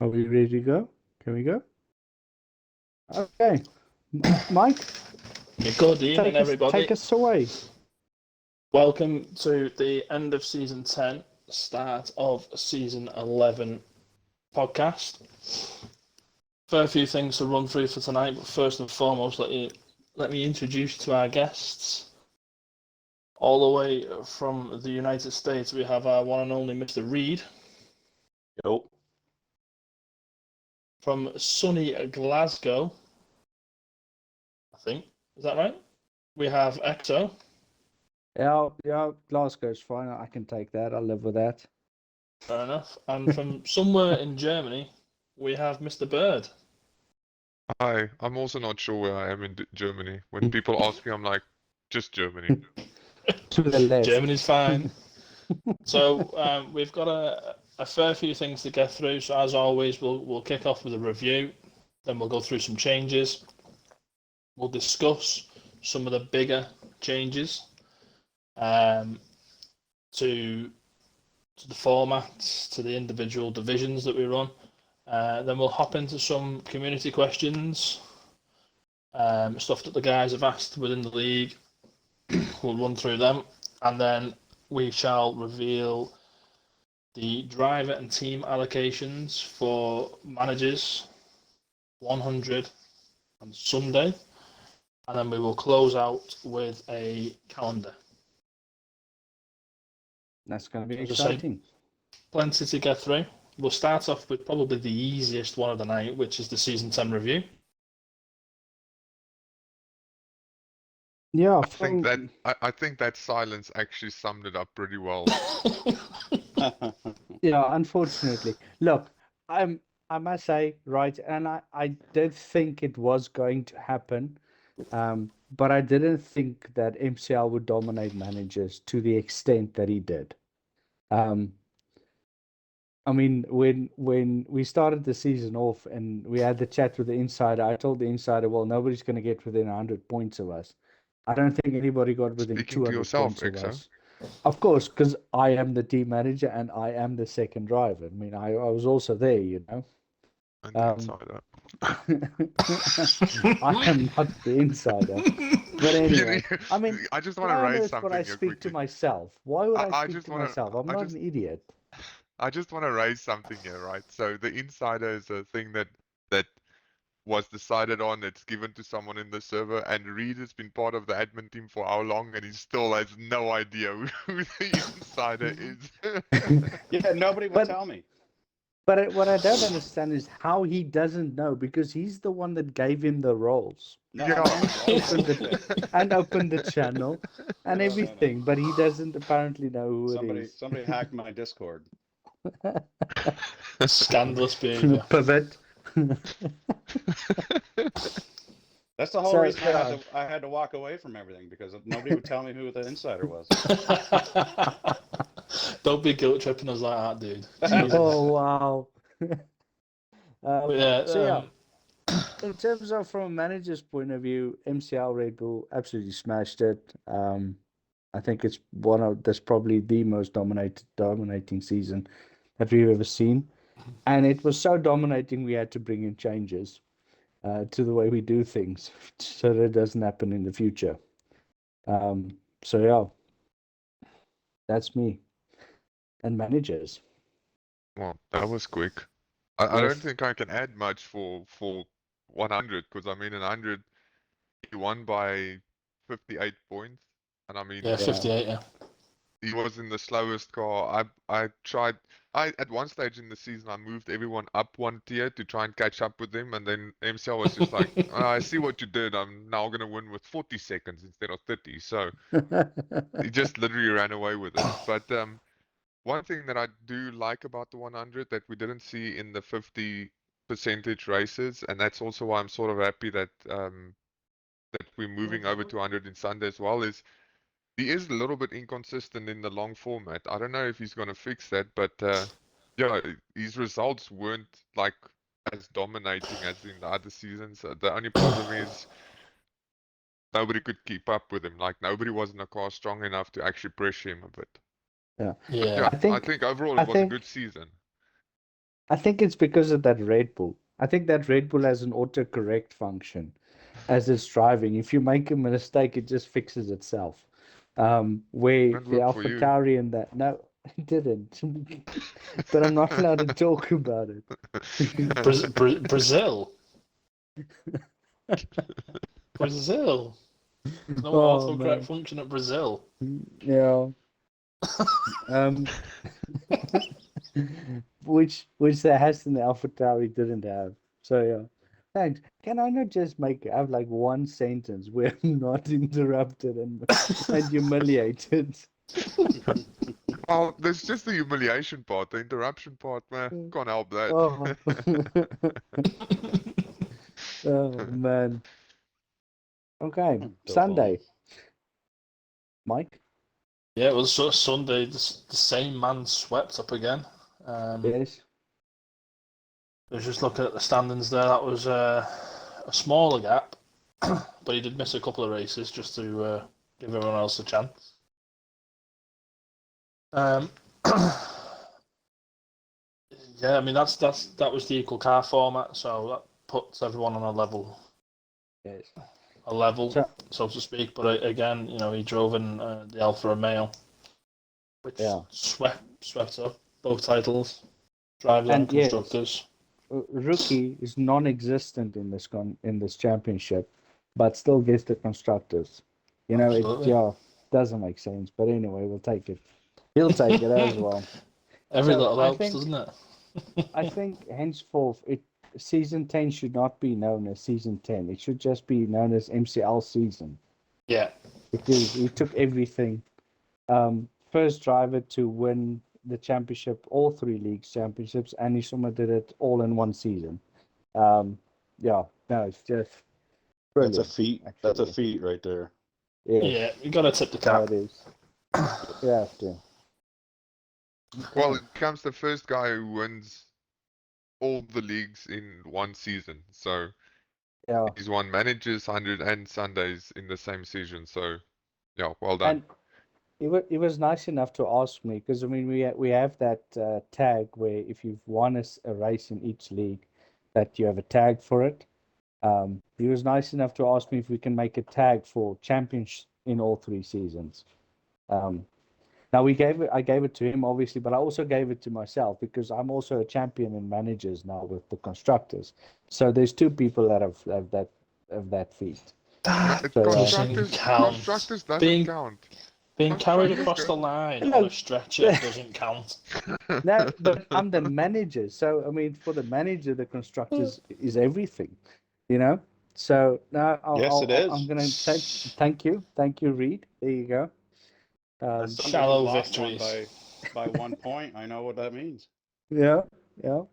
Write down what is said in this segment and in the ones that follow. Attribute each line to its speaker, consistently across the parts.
Speaker 1: Are we ready to go? Can we go? Okay. Mike,
Speaker 2: Good evening, everybody.
Speaker 1: Take us away.
Speaker 2: Welcome to the end of season 10, start of season 11 podcast. Fair few things to run through for tonight, but first and foremost, let me introduce you to our guests. All the way from the United States, we have our one and only Mr. Reed.
Speaker 3: Yo.
Speaker 2: From sunny Glasgow, I think. Is that right? We have Exo.
Speaker 1: Yeah, Glasgow's fine. I can take that. I'll live with that.
Speaker 2: Fair enough. And from somewhere in Germany, we have Mr. Bird.
Speaker 4: Hi, I'm also not sure where I am in Germany. When people ask me, I'm like, just Germany.
Speaker 1: To the left.
Speaker 2: Germany's fine. So we've got a fair few things to get through. So as always, we'll kick off with a review. Then we'll go through some changes. We'll discuss some of the bigger changes to the formats, to the individual divisions that we run. Then we'll hop into some community questions, stuff that the guys have asked within the league. We'll run through them, and then we shall reveal the driver and team allocations for managers 100 on Sunday, and then we will close out with a calendar.
Speaker 1: That's going to be
Speaker 2: As I say,
Speaker 1: exciting.
Speaker 2: Plenty to get through. We'll start off with probably the easiest one of the night, which is the season 10 review.
Speaker 1: Yeah,
Speaker 4: I think that silence actually summed it up pretty well.
Speaker 1: yeah, unfortunately. Look, I must say, right, and I did think it was going to happen, but I didn't think that MCL would dominate managers to the extent that he did. I mean, when we started the season off and we had the chat with the insider, I told the insider, well, nobody's going to get within 100 points of us. I don't think anybody got within
Speaker 4: Speaking to
Speaker 1: 200
Speaker 4: yourself,
Speaker 1: points of
Speaker 4: Exo.
Speaker 1: us. Of course, because I am the team manager and I am the second driver. I mean, I was also there, you know.
Speaker 4: And the insider.
Speaker 1: I am not the insider. But anyway, I mean,
Speaker 4: I just want to
Speaker 1: why on
Speaker 4: raise
Speaker 1: earth would
Speaker 4: something
Speaker 1: I
Speaker 4: here
Speaker 1: speak to
Speaker 4: quickly.
Speaker 1: myself? Why would I speak
Speaker 4: just
Speaker 1: to
Speaker 4: wanna-
Speaker 1: myself? I'm
Speaker 4: I
Speaker 1: not
Speaker 4: just-
Speaker 1: an idiot.
Speaker 4: I just want to raise something here, right? So the insider is a thing that was decided on. It's given to someone in the server, and Reed has been part of the admin team for how long, and he still has no idea who the insider is.
Speaker 3: Yeah, nobody would tell me.
Speaker 1: But what I don't understand is how he doesn't know, because he's the one that gave him the roles
Speaker 3: No,
Speaker 4: Yeah.
Speaker 1: and opened the channel and
Speaker 3: No.
Speaker 1: everything, but he doesn't apparently know who it is.
Speaker 3: Somebody hacked my Discord.
Speaker 2: Scandalous behavior.
Speaker 1: Pivot.
Speaker 3: That's the whole
Speaker 1: So,
Speaker 3: reason
Speaker 1: yeah.
Speaker 3: I had to walk away from everything, because nobody would tell me who the insider was.
Speaker 2: Don't be guilt tripping us like that, dude.
Speaker 1: Oh, wow.
Speaker 2: Yeah,
Speaker 1: So, yeah, in terms of from a manager's point of view, MCL Red Bull absolutely smashed it. I think it's that's probably the most dominating season that we've ever seen. And it was so dominating, we had to bring in changes to the way we do things so that it doesn't happen in the future. So, yeah, that's me. And managers.
Speaker 4: Well, that was quick. I
Speaker 1: Yes.
Speaker 4: don't think I can add much for 100, because I mean in 100 he won by 58 points, and I mean
Speaker 2: yeah, 58, yeah.
Speaker 4: he was in the slowest car. I at one stage in the season I moved everyone up one tier to try and catch up with them, and then MCL was just like, "Oh, I see what you did. I'm now gonna win with 40 seconds instead of 30." So he just literally ran away with it. But one thing that I do like about the 100 that we didn't see in the 50 percentage races, and that's also why I'm sort of happy that that we're moving over to 100 in Sunday as well, is he is a little bit inconsistent in the long format. I don't know if he's going to fix that, but yeah, his results weren't like as dominating as in the other seasons. The only problem is nobody could keep up with him. Like nobody was in a car strong enough to actually pressure him a bit.
Speaker 1: Yeah.
Speaker 4: But yeah, I think overall it was a good season.
Speaker 1: I think it's because of that Red Bull. I think that Red Bull has an autocorrect function as it's driving. If you make a mistake, it just fixes itself. Where
Speaker 4: Won't
Speaker 1: the
Speaker 4: work for you.
Speaker 1: AlphaTauri and that, no, it didn't. But I'm not allowed to talk about it.
Speaker 2: Brazil. Brazil. There's no
Speaker 1: Oh
Speaker 2: autocorrect
Speaker 1: man,
Speaker 2: function at Brazil.
Speaker 1: yeah. Um, which the Aston AlphaTauri didn't have. So yeah. Thanks. Can I not just have like one sentence where I'm not interrupted and humiliated?
Speaker 4: Well, there's just the humiliation part, the interruption part, man. Can't help that.
Speaker 1: Oh. Oh man. Okay.
Speaker 3: So funny.
Speaker 1: Sunday. Mike?
Speaker 2: Yeah, it was sort of Sunday. The same man swept up again.
Speaker 1: Yes.
Speaker 2: I was just looking at the standings there. That was a smaller gap, but he did miss a couple of races just to give everyone else a chance. Yeah, I mean that was the equal car format, so that puts everyone on
Speaker 1: Yes.
Speaker 2: a level,
Speaker 1: So
Speaker 2: so to speak. But again, he drove in the Alfa Romeo, which
Speaker 1: yeah.
Speaker 2: swept up both titles, drivers and
Speaker 1: And yes,
Speaker 2: constructors.
Speaker 1: rookie is non-existent in this championship, but still gets the constructors. It
Speaker 2: Absolutely.
Speaker 1: doesn't make sense. But anyway, we'll take it. He'll take it as well.
Speaker 2: Every
Speaker 1: So
Speaker 2: little
Speaker 1: I
Speaker 2: helps,
Speaker 1: think
Speaker 2: doesn't it?
Speaker 1: I think henceforth season 10 should not be known as season 10. It should just be known as MCL season
Speaker 2: Yeah.
Speaker 1: because he took everything. First driver to win the championship, all three leagues championships, and he somehow did it all in one season. Yeah, no, it's just brilliant.
Speaker 3: That's a feat.
Speaker 1: Actually.
Speaker 3: That's a feat right there.
Speaker 1: Yes.
Speaker 2: Yeah, you got to tip the
Speaker 1: Yeah,
Speaker 2: cap.
Speaker 1: it is. You have to.
Speaker 4: Well,
Speaker 1: Okay.
Speaker 4: it becomes the first guy who wins all the leagues in one season. So
Speaker 1: Yeah,
Speaker 4: he's won managers, 100 and Sundays in the same season. So yeah, well done.
Speaker 1: and he was nice enough to ask me because I mean we have that tag where if you've won a race in each league, that you have a tag for it. He was nice enough to ask me if we can make a tag for champions in all three seasons. Now I gave it to him obviously, but I also gave it to myself because I'm also a champion in managers now with the constructors. So there's two people that have that feat.
Speaker 2: That
Speaker 1: So
Speaker 2: doesn't count.
Speaker 4: Constructors doesn't
Speaker 2: Being
Speaker 4: count.
Speaker 2: being carried
Speaker 4: Constructors
Speaker 2: across
Speaker 4: go.
Speaker 2: the line on
Speaker 1: No,
Speaker 2: a stretcher doesn't count.
Speaker 1: no, but I'm the manager. So I mean, for the manager, the constructors is everything, you know. So now
Speaker 3: Yes, it
Speaker 1: I'm
Speaker 3: is.
Speaker 1: gonna take. Thank you, Reed. There you go.
Speaker 3: As somebody who
Speaker 2: Shallow
Speaker 3: lost one
Speaker 2: victories.
Speaker 3: by 1 point, I know what that means.
Speaker 1: Yeah, yeah.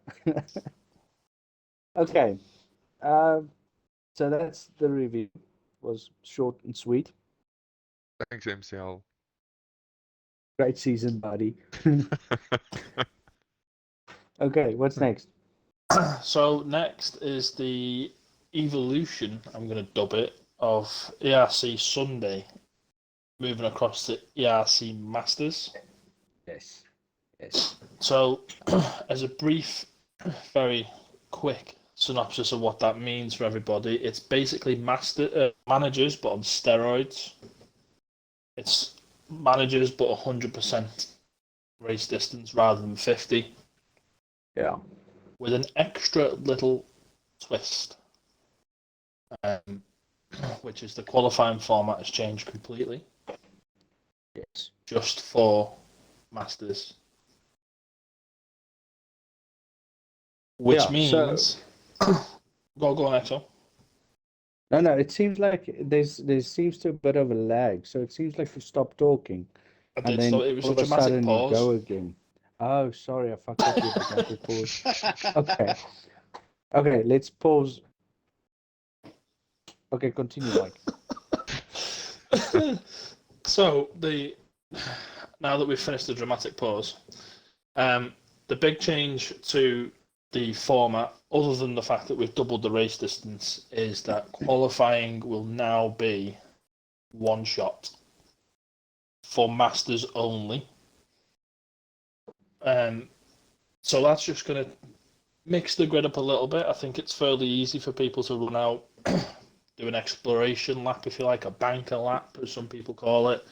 Speaker 1: Okay. So that's the review. Was short and sweet.
Speaker 4: Thanks, MCL.
Speaker 1: Great season, buddy. Okay, what's next?
Speaker 2: So next is the evolution, I'm going to dub it, of ERC Sunday, moving across to ERC Masters.
Speaker 1: Yes. Yes.
Speaker 2: So, as a brief, very quick synopsis of what that means for everybody, it's basically managers but on steroids. It's managers but 100% race distance rather than 50.
Speaker 1: Yeah.
Speaker 2: With an extra little twist, which is the qualifying format has changed completely.
Speaker 1: Yes.
Speaker 2: Just for Masters. Which means... Go on, Exo.
Speaker 1: No, it seems like there seems to be a bit of a lag. So it seems like you stop talking and then
Speaker 2: It was
Speaker 1: all
Speaker 2: a
Speaker 1: of a
Speaker 2: dramatic
Speaker 1: sudden you
Speaker 2: pause.
Speaker 1: go again. Oh, sorry, I fucked up your dramatic pause. Okay. Okay, let's pause. Okay, continue, Mike.
Speaker 2: So now that we've finished the dramatic pause, the big change to the format, other than the fact that we've doubled the race distance, is that qualifying will now be one shot for Masters only. So that's just going to mix the grid up a little bit. I think it's fairly easy for people to run out, do an exploration lap, if you like, a banker lap, as some people call it,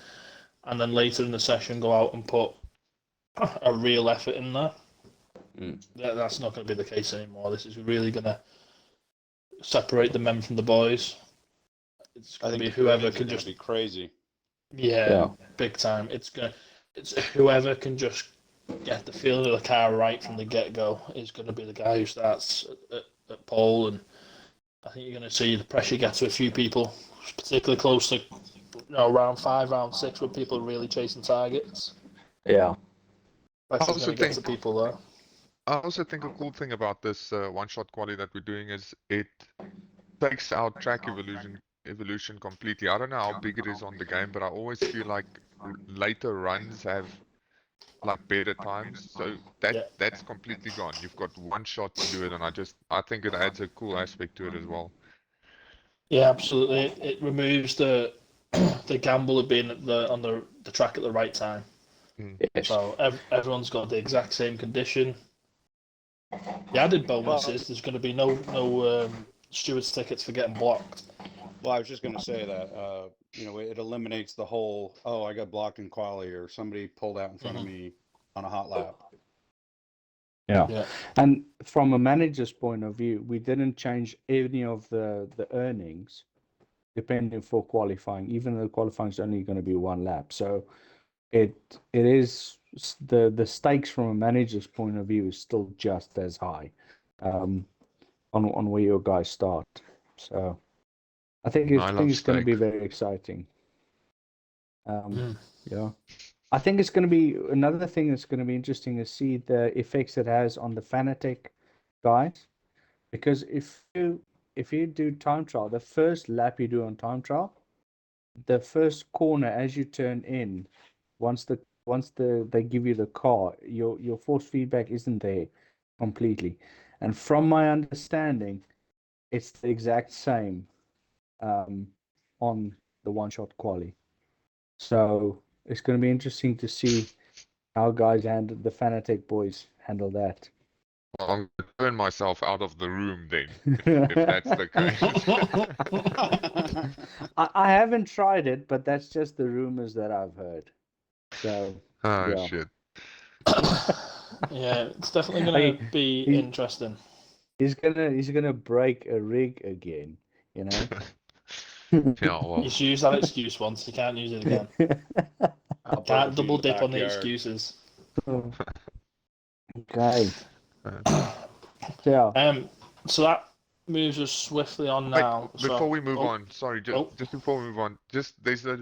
Speaker 2: and then later in the session go out and put a real effort in there. That's not going to be the case anymore. This is really going to separate the men from the boys. It's
Speaker 3: I
Speaker 2: going to
Speaker 3: think
Speaker 2: be whoever can
Speaker 3: just
Speaker 2: just
Speaker 3: be crazy.
Speaker 2: yeah, big time. It's whoever can just get the feel of the car right from the get go is going to be the guy who starts at pole, and I think you're going to see the pressure get to a few people, particularly close to round 5, round 6, when people are really chasing targets.
Speaker 1: Yeah.
Speaker 2: Pressure's going to get to people there.
Speaker 4: I also think a cool thing about this one-shot quality that we're doing is it takes out track evolution completely. I don't know how big it is on the game, but I always feel like later runs have like better times. So that's completely gone. You've got one shot to do it, and I think it adds a cool aspect to it as well.
Speaker 2: Yeah, absolutely. It removes the the gamble of being on the track at the right time.
Speaker 1: Yes.
Speaker 2: So everyone's got the exact same condition. The added bonus is there's going to be no stewards tickets for getting blocked.
Speaker 3: Well, I was just going to say that, it eliminates the whole, oh, I got blocked in quali, or somebody pulled out in front of me on a hot lap.
Speaker 1: Yeah. And from a manager's point of view, we didn't change any of the earnings depending for qualifying, even though qualifying is only going to be one lap. So it is the stakes from a manager's point of view is still just as high on where your guys start. So I think it's going to be very exciting. Yeah. I think it's going to be another thing that's going to be interesting to see the effects it has on the fanatic guys, because if you do time trial, the first lap you do on time trial, the first corner as you turn in, once they give you the car, your force feedback isn't there completely, and from my understanding, it's the exact same on the one shot quali. So it's going to be interesting to see how guys handle the Fanatec boys handle that.
Speaker 4: Well, I'm going to turn myself out of the room then, if that's the case.
Speaker 1: I haven't tried it, but that's just the rumors that I've heard. So
Speaker 4: Oh shit.
Speaker 2: Yeah, it's definitely going to be interesting.
Speaker 1: He's gonna break a rig again, you know.
Speaker 4: Yeah, well.
Speaker 2: He's used that excuse once. He can't use it again. Can't double dip on the excuses.
Speaker 1: Okay. Yeah.
Speaker 2: So that moves us swiftly on now.
Speaker 4: Before we move on, sorry, just before we move on, there's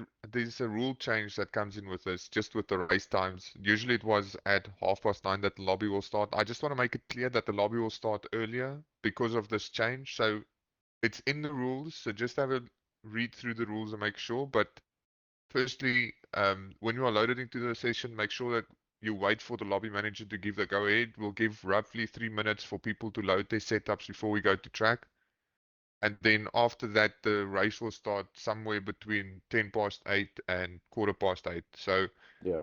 Speaker 4: a rule change that comes in with this, just with the race times. Usually it was at 9:30 that the lobby will start. I just want to make it clear that the lobby will start earlier because of this change. So it's in the rules, so just have a read through the rules and make sure. But firstly, when you are loaded into the session, make sure that you wait for the lobby manager to give the go ahead. We'll give roughly 3 minutes for people to load their setups before we go to track. And then after that, the race will start somewhere between 8:10 and 8:15. So,
Speaker 1: yeah,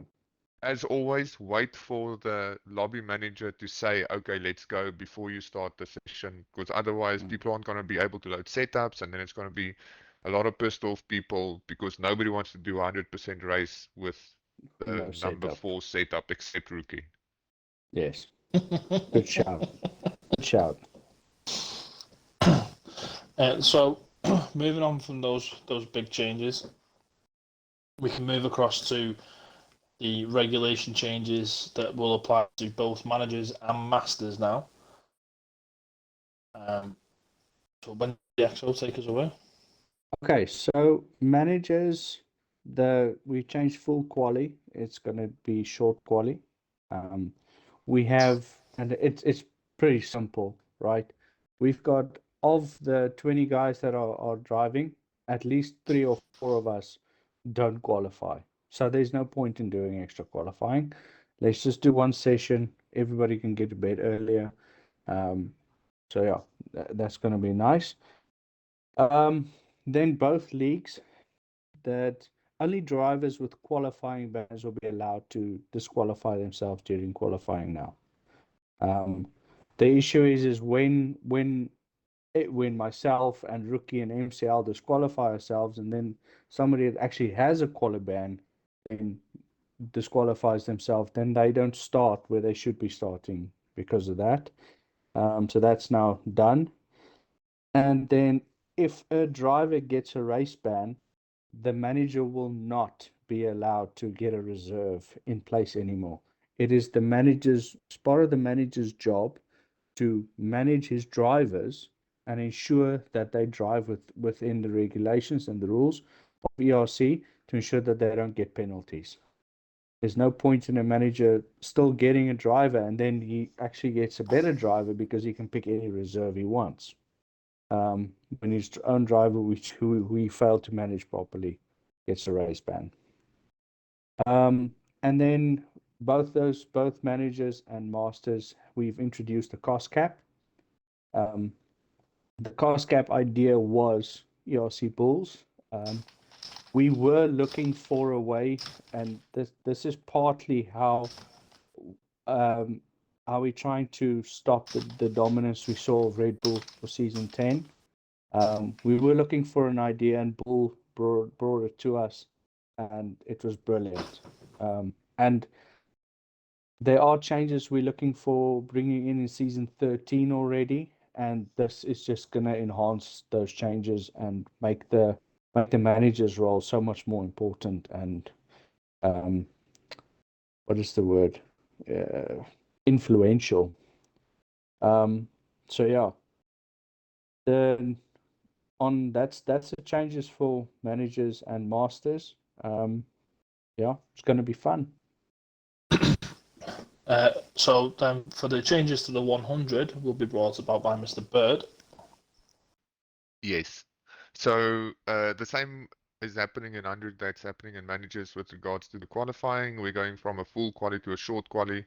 Speaker 4: as always, wait for the lobby manager to say, okay, let's go before you start the session. Because otherwise, people aren't going to be able to load setups. And then it's going to be a lot of pissed off people because nobody wants to do 100% race with the
Speaker 1: no
Speaker 4: number
Speaker 1: setup.
Speaker 4: 4 setup except Rookie.
Speaker 1: Yes. Good shout. Good shout.
Speaker 2: So, moving on from those big changes, we can move across to the regulation changes that will apply to both managers and masters now. So when the XO take us away?
Speaker 1: Okay, so managers, we changed full quali. It's gonna be short quali. We have, and it's pretty simple, right? We've got, of the 20 guys that are driving, at least 3 or 4 of us don't qualify. So there's no point in doing extra qualifying. Let's just do one session. Everybody can get to bed earlier. So yeah, that's going to be nice. Then both leagues, that only drivers with qualifying bans will be allowed to disqualify themselves during qualifying now. The issue is when myself and Rookie and MCL disqualify ourselves, and then somebody that actually has a quali ban then disqualifies themselves, then they don't start where they should be starting because of that. So that's now done. And then if a driver gets a race ban, the manager will not be allowed to get a reserve in place anymore. It is part of the manager's job to manage his drivers and ensure that they drive within the regulations and the rules of ERC to ensure that they don't get penalties. There's no point in a manager still getting a driver and then he actually gets a better driver because he can pick any reserve he wants. When his own driver, who we failed to manage properly, gets a race ban. And then both managers and masters, we've introduced a cost cap. The cost cap idea was ERC Bulls. We were looking for a way, and this is partly how we're trying to stop the dominance we saw of Red Bull for season 10. We were looking for an idea, and Bull brought it to us, and it was brilliant. And there are changes we're looking for bringing in season 13 already, and this is just going to enhance those changes and make the manager's role so much more important and what is the word? Influential. So yeah, that's the changes for managers and masters. Yeah, it's going to be fun.
Speaker 2: So then for the changes to the 100 will be brought about by Mr. Bird.
Speaker 4: Yes. So the same is happening in 100 that's happening in managers with regards to the qualifying. We're going from a full quali to a short quali.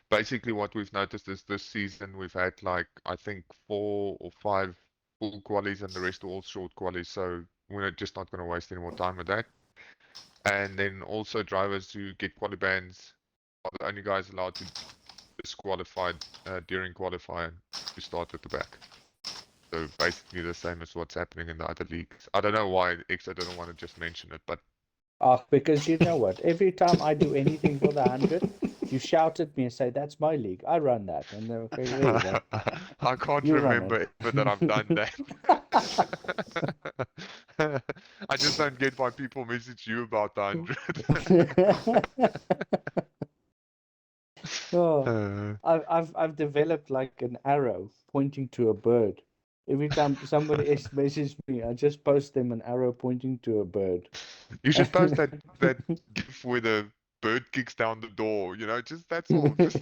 Speaker 4: Basically what we've noticed is this season we've had like I think 4 or 5 full qualies and the rest are all short qualies, so we're just not going to waste any more time with that. And then also drivers who get quali bans are the only guys allowed to disqualified during qualifying to start at the back. So basically the same as what's happening in the other leagues. I don't know why Exo didn't want to just mention it, but
Speaker 1: because you know what? Every time I do anything for the 100, you shout at me and say, "That's my league. I run that." And then, okay, there you go.
Speaker 4: I can't
Speaker 1: You run
Speaker 4: remember
Speaker 1: it.
Speaker 4: ever that I've done that. I just don't get why people message you about the 100.
Speaker 1: Oh, I've developed like an arrow pointing to a bird. Every time somebody messages me, I just post them an arrow pointing to a bird.
Speaker 4: You should post that gif where the bird kicks down the door, you know, just that's all. Just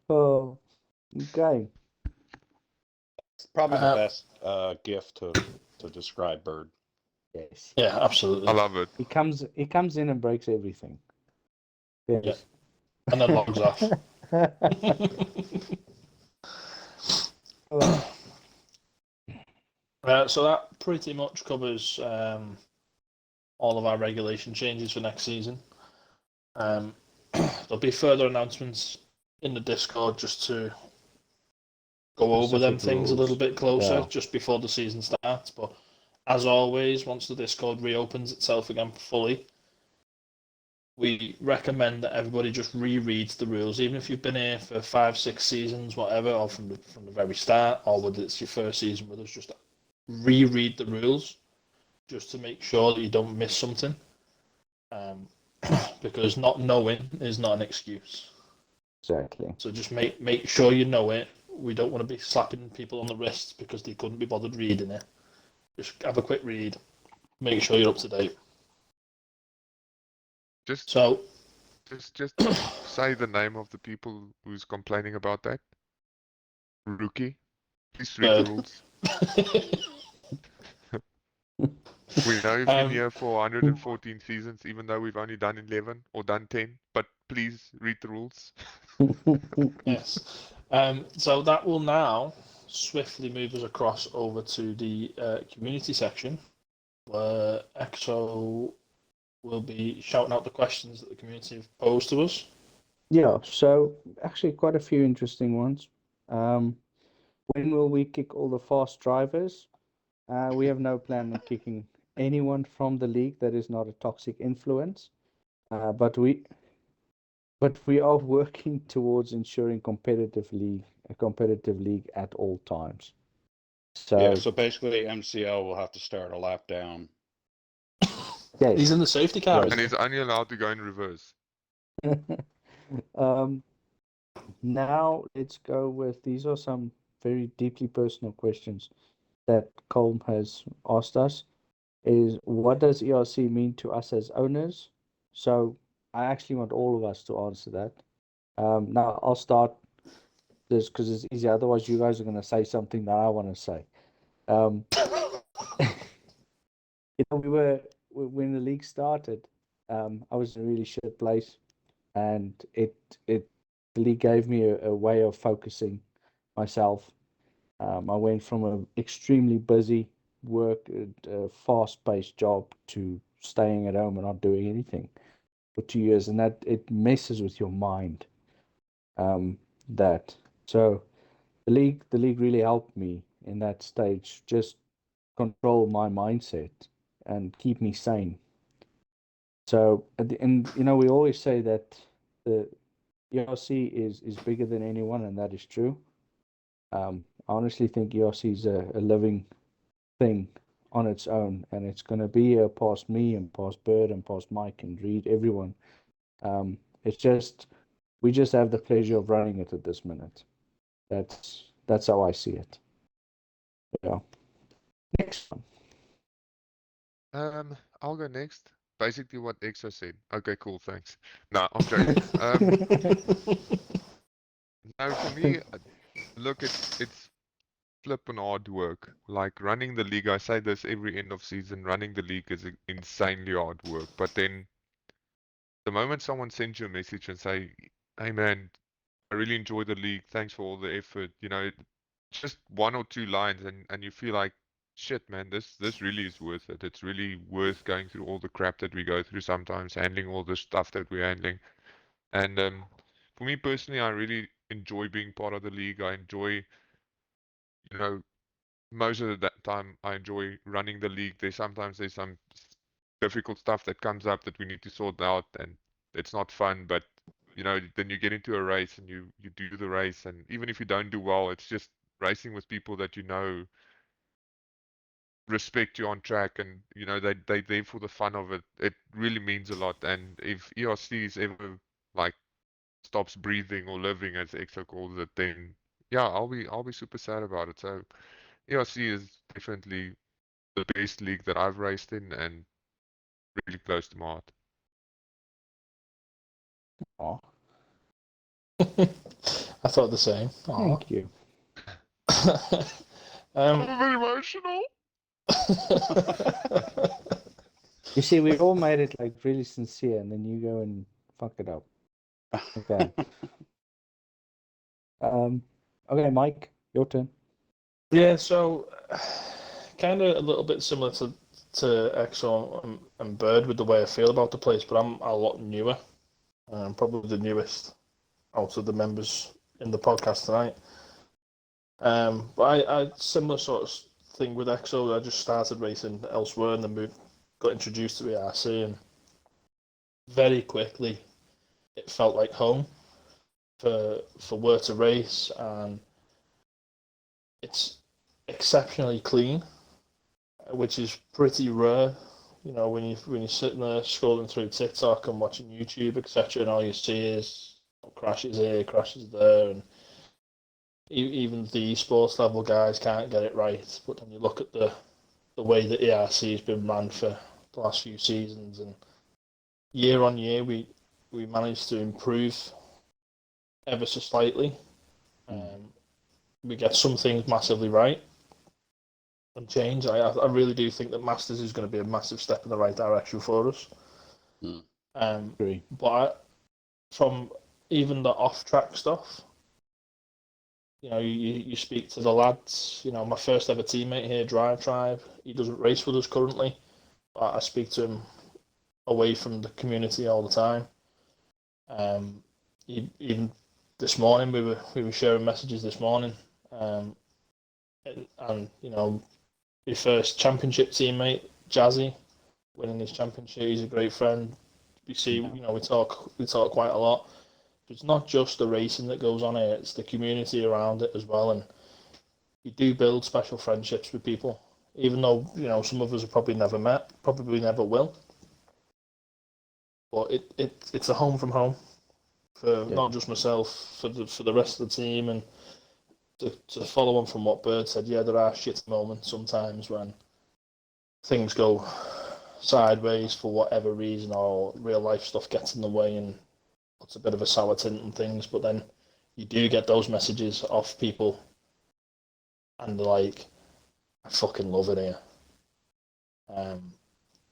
Speaker 1: Oh, okay.
Speaker 3: It's probably the best gift to describe Bird.
Speaker 1: Yes.
Speaker 2: Yeah, absolutely.
Speaker 4: I love it.
Speaker 1: He comes in and breaks everything. Yes.
Speaker 2: Yeah. And then logs off.
Speaker 1: Oh,
Speaker 2: So that pretty much covers all of our regulation changes for next season. There'll be further announcements in the Discord just to go over them things a little bit closer just before the season starts. But as always, once the Discord reopens itself again fully, we recommend that everybody just rereads the rules, even if you've been here for 5, 6 seasons, whatever, or from the very start, or whether it's your first season with us, just reread the rules just to make sure that you don't miss something. Because not knowing is not an excuse.
Speaker 1: exactly.
Speaker 2: So just make sure you know it. We don't want to be slapping people on the wrists because they couldn't be bothered reading it. Just have a quick read. Make sure you're up to date.
Speaker 4: Just say the name of the people who's complaining about that. Rookie, please read the rules. We know you've been here for 114 seasons, even though we've only done 11 or done 10. But please read the rules.
Speaker 2: Yes. So that will now swiftly move us across over to the community section, where EXO will be shouting out the questions that the community have posed to us.
Speaker 1: Yeah, so actually quite a few interesting ones. When will we kick all the fast drivers? We have no plan on kicking anyone from the league that is not a toxic influence. But we are working towards ensuring a competitive league at all times.
Speaker 3: Yeah,
Speaker 1: So
Speaker 3: so basically MCL will have to start a lap down.
Speaker 1: yes,
Speaker 2: He's in the safety car,
Speaker 1: Yes.
Speaker 4: And
Speaker 2: isn't
Speaker 4: he's only allowed to go in reverse.
Speaker 1: um, now let's go with these are some very deeply personal questions that Colm has asked us. Is what does ERC mean to us as owners? So I actually want all of us to answer that. Now I'll start this because it's easy. Otherwise, you guys are going to say something that I want to say. Um, when the league started, I was in a really shit place, and it the league gave me a way of focusing myself. I went from an extremely busy work, fast-paced job to staying at home and not doing anything for 2 years, and that it messes with your mind. That so the league really helped me in that stage, just control my mindset and keep me sane. So at the end, we always say that the ERC is bigger than anyone, and that is true. I honestly think ERC is a living thing on its own, and it's going to be here past me and past Bird and past Mike and Reed, everyone. It's just we just have the pleasure of running it at this minute. That's how I see it. Yeah. Next one.
Speaker 4: I'll go next. Basically what Exo said. Okay, cool, thanks. No, I'm joking. No, for me, look, it's flippin' hard work. Like running the league, I say this every end of season, running the league is insanely hard work. But then the moment someone sends you a message and say, hey man, I really enjoy the league, thanks for all the effort, just one or two lines and you feel like, shit man, this really is worth it. It's really worth going through all the crap that we go through sometimes, handling all the stuff that we're handling. And for me personally, I really enjoy being part of the league. I enjoy, you know, most of the time I enjoy running the league. There's some difficult stuff that comes up that we need to sort out, and it's not fun. But then you get into a race and you do the race, and even if you don't do well, it's just racing with people that respect you on track, and they there for the fun of it. It really means a lot. And if ERC is ever like stops breathing or living, as EXO calls it, then yeah, I'll be super sad about it. So ERC is definitely the best league that I've raced in and really close to my heart.
Speaker 1: Aw,
Speaker 2: I thought the same. Aw.
Speaker 1: thank you.
Speaker 2: um,
Speaker 4: I'm very emotional.
Speaker 1: You see, we all made it like really sincere, and then you go and fuck it up. Okay. Okay, Mike, your turn.
Speaker 2: yeah, so kind of a little bit similar to Exo and Bird with the way I feel about the place, but I'm a lot newer. I'm probably the newest out of the members in the podcast tonight. But I similar sort of thing with Exo. I just started racing elsewhere and then got introduced to ERC, and very quickly it felt like home for where to race, and it's exceptionally clean, which is pretty rare. When you're sitting there scrolling through TikTok and watching YouTube, etc., and all you see is crashes here, crashes there, and even the esports level guys can't get it right. But then you look at the way that ERC has been run for the last few seasons, and year on year we managed to improve ever so slightly. We get some things massively right and change. I really do think that Masters is going to be a massive step in the right direction for us.
Speaker 1: Agree.
Speaker 2: But from even the off-track stuff, you speak to the lads. My first ever teammate here, Drive Tribe, he doesn't race with us currently, but I speak to him away from the community all the time. even this morning we were sharing messages this morning, and you know, your first championship teammate, Jazzy, winning his championship. He's a great friend. We see, you know, we talk quite a lot. It's not just the racing that goes on here; it's the community around it as well. And you do build special friendships with people, even though you know some of us have probably never met, probably never will. But it's a home from home for not just myself, for the rest of the team, and to follow on from what Bird said. Yeah, there are shit moments sometimes when things go sideways for whatever reason, or real life stuff gets in the way and puts a bit of a sour tint on things. But then you do get those messages off people, and they're like, "I fucking love it here."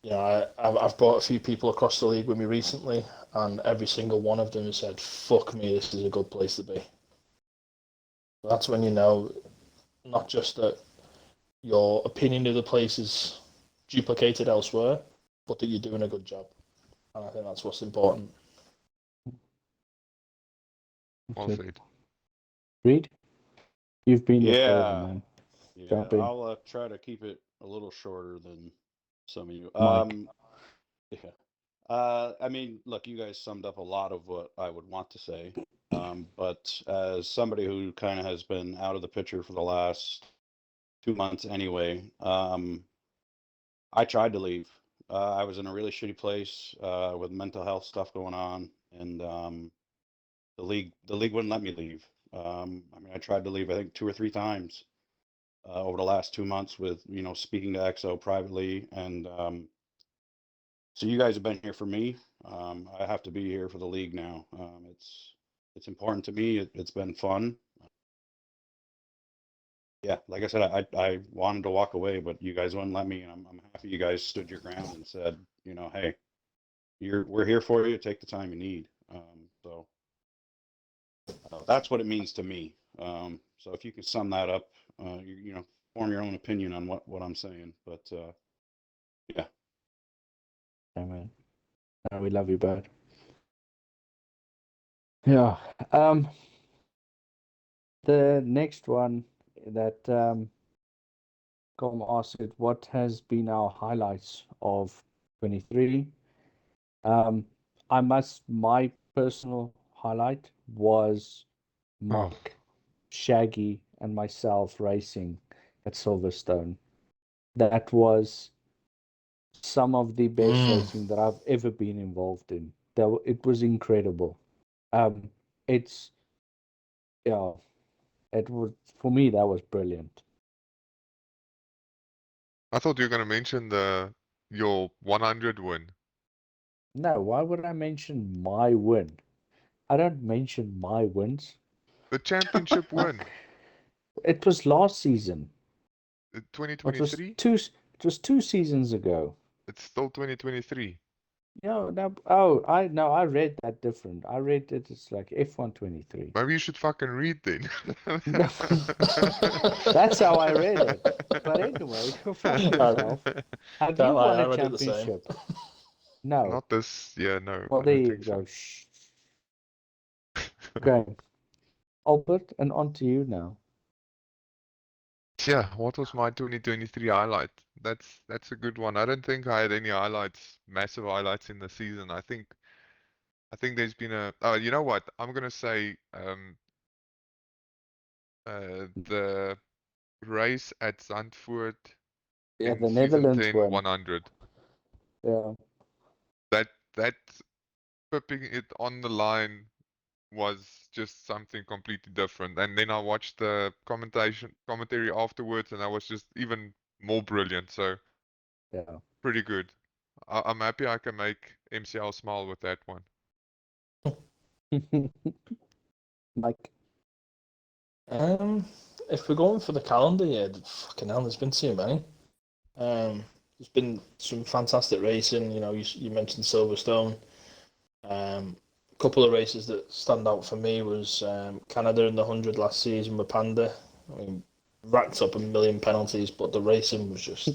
Speaker 2: You know, I've brought a few people across the league with me recently, and every single one of them has said, "Fuck me, this is a good place to be." That's when you know, not just that your opinion of the place is duplicated elsewhere, but that you're doing a good job. And I think that's what's important.
Speaker 4: Well said.
Speaker 1: Reed, you've been there forever,
Speaker 3: Yeah,
Speaker 1: man.
Speaker 3: yeah.
Speaker 1: Jump in.
Speaker 3: I'll try to keep it a little shorter than some of you.
Speaker 1: Mike.
Speaker 3: Yeah. I mean, look, you guys summed up a lot of what I would want to say. But as somebody who kind of has been out of the picture for the last 2 months anyway, I tried to leave. I was in a really shitty place with mental health stuff going on, and the league wouldn't let me leave. I mean, I tried to leave, I think 2 or 3 times over the last 2 months with, you know, speaking to XO privately. And so you guys have been here for me. I have to be here for the league now. It's important to me. It's been fun. Yeah, like I said, I wanted to walk away, but you guys wouldn't let me, and I'm happy you guys stood your ground and said, you know, hey, we're here for you. Take the time you need. So that's what it means to me. So if you can sum that up, you know, form your own opinion on what I'm saying. But yeah.
Speaker 1: Yeah, man. No, we love you, Bird. Yeah. The next one that Com asked it, what has been our highlights of 23? My personal highlight was Mike, Shaggy, and myself racing at Silverstone. That was some of the best racing that I've ever been involved in. It was incredible. It's yeah, it was for me that was brilliant.
Speaker 4: I thought you were gonna mention your 100 win.
Speaker 1: No, why would I mention my win? I don't mention my wins.
Speaker 4: The championship win.
Speaker 1: It was last season. It was
Speaker 4: 2023?
Speaker 1: it was 2 seasons ago.
Speaker 4: It's still 2023.
Speaker 1: No, no. Oh, I read that different. I read it. It's like F123.
Speaker 4: Maybe you should fucking read then.
Speaker 1: That's how I read it. But anyway, go fuck yourself. Have you
Speaker 2: Can't lie,
Speaker 1: won
Speaker 2: I
Speaker 1: a
Speaker 2: read it the same.
Speaker 1: championship? No.
Speaker 4: Not this. Yeah, no.
Speaker 1: Well,
Speaker 4: I
Speaker 1: there
Speaker 4: don't
Speaker 1: you
Speaker 4: think so.
Speaker 1: go. Shh. Okay, Albert, and on to you now.
Speaker 4: Yeah, what was my 2023 highlight? That's a good one. I don't think I had any highlights, massive highlights in the season. I think there's been oh, you know what? I'm gonna say the race at Zandvoort
Speaker 1: Yeah,
Speaker 4: in
Speaker 1: the
Speaker 4: season
Speaker 1: Netherlands
Speaker 4: 10
Speaker 1: won.
Speaker 4: 100.
Speaker 1: Yeah.
Speaker 4: That flipping it on the line was just something completely different. And then I watched the commentary afterwards, and that was just even more brilliant. So
Speaker 1: Yeah.
Speaker 4: pretty good. I'm happy I can make MCL smile with that one.
Speaker 1: Mike.
Speaker 2: If we're going for the calendar year, fucking hell, there's been too many. There's been some fantastic racing. You know, you mentioned Silverstone. A couple of races that stand out for me was Canada in the 100 last season with Panda. I mean, racked up a million penalties, but the racing was just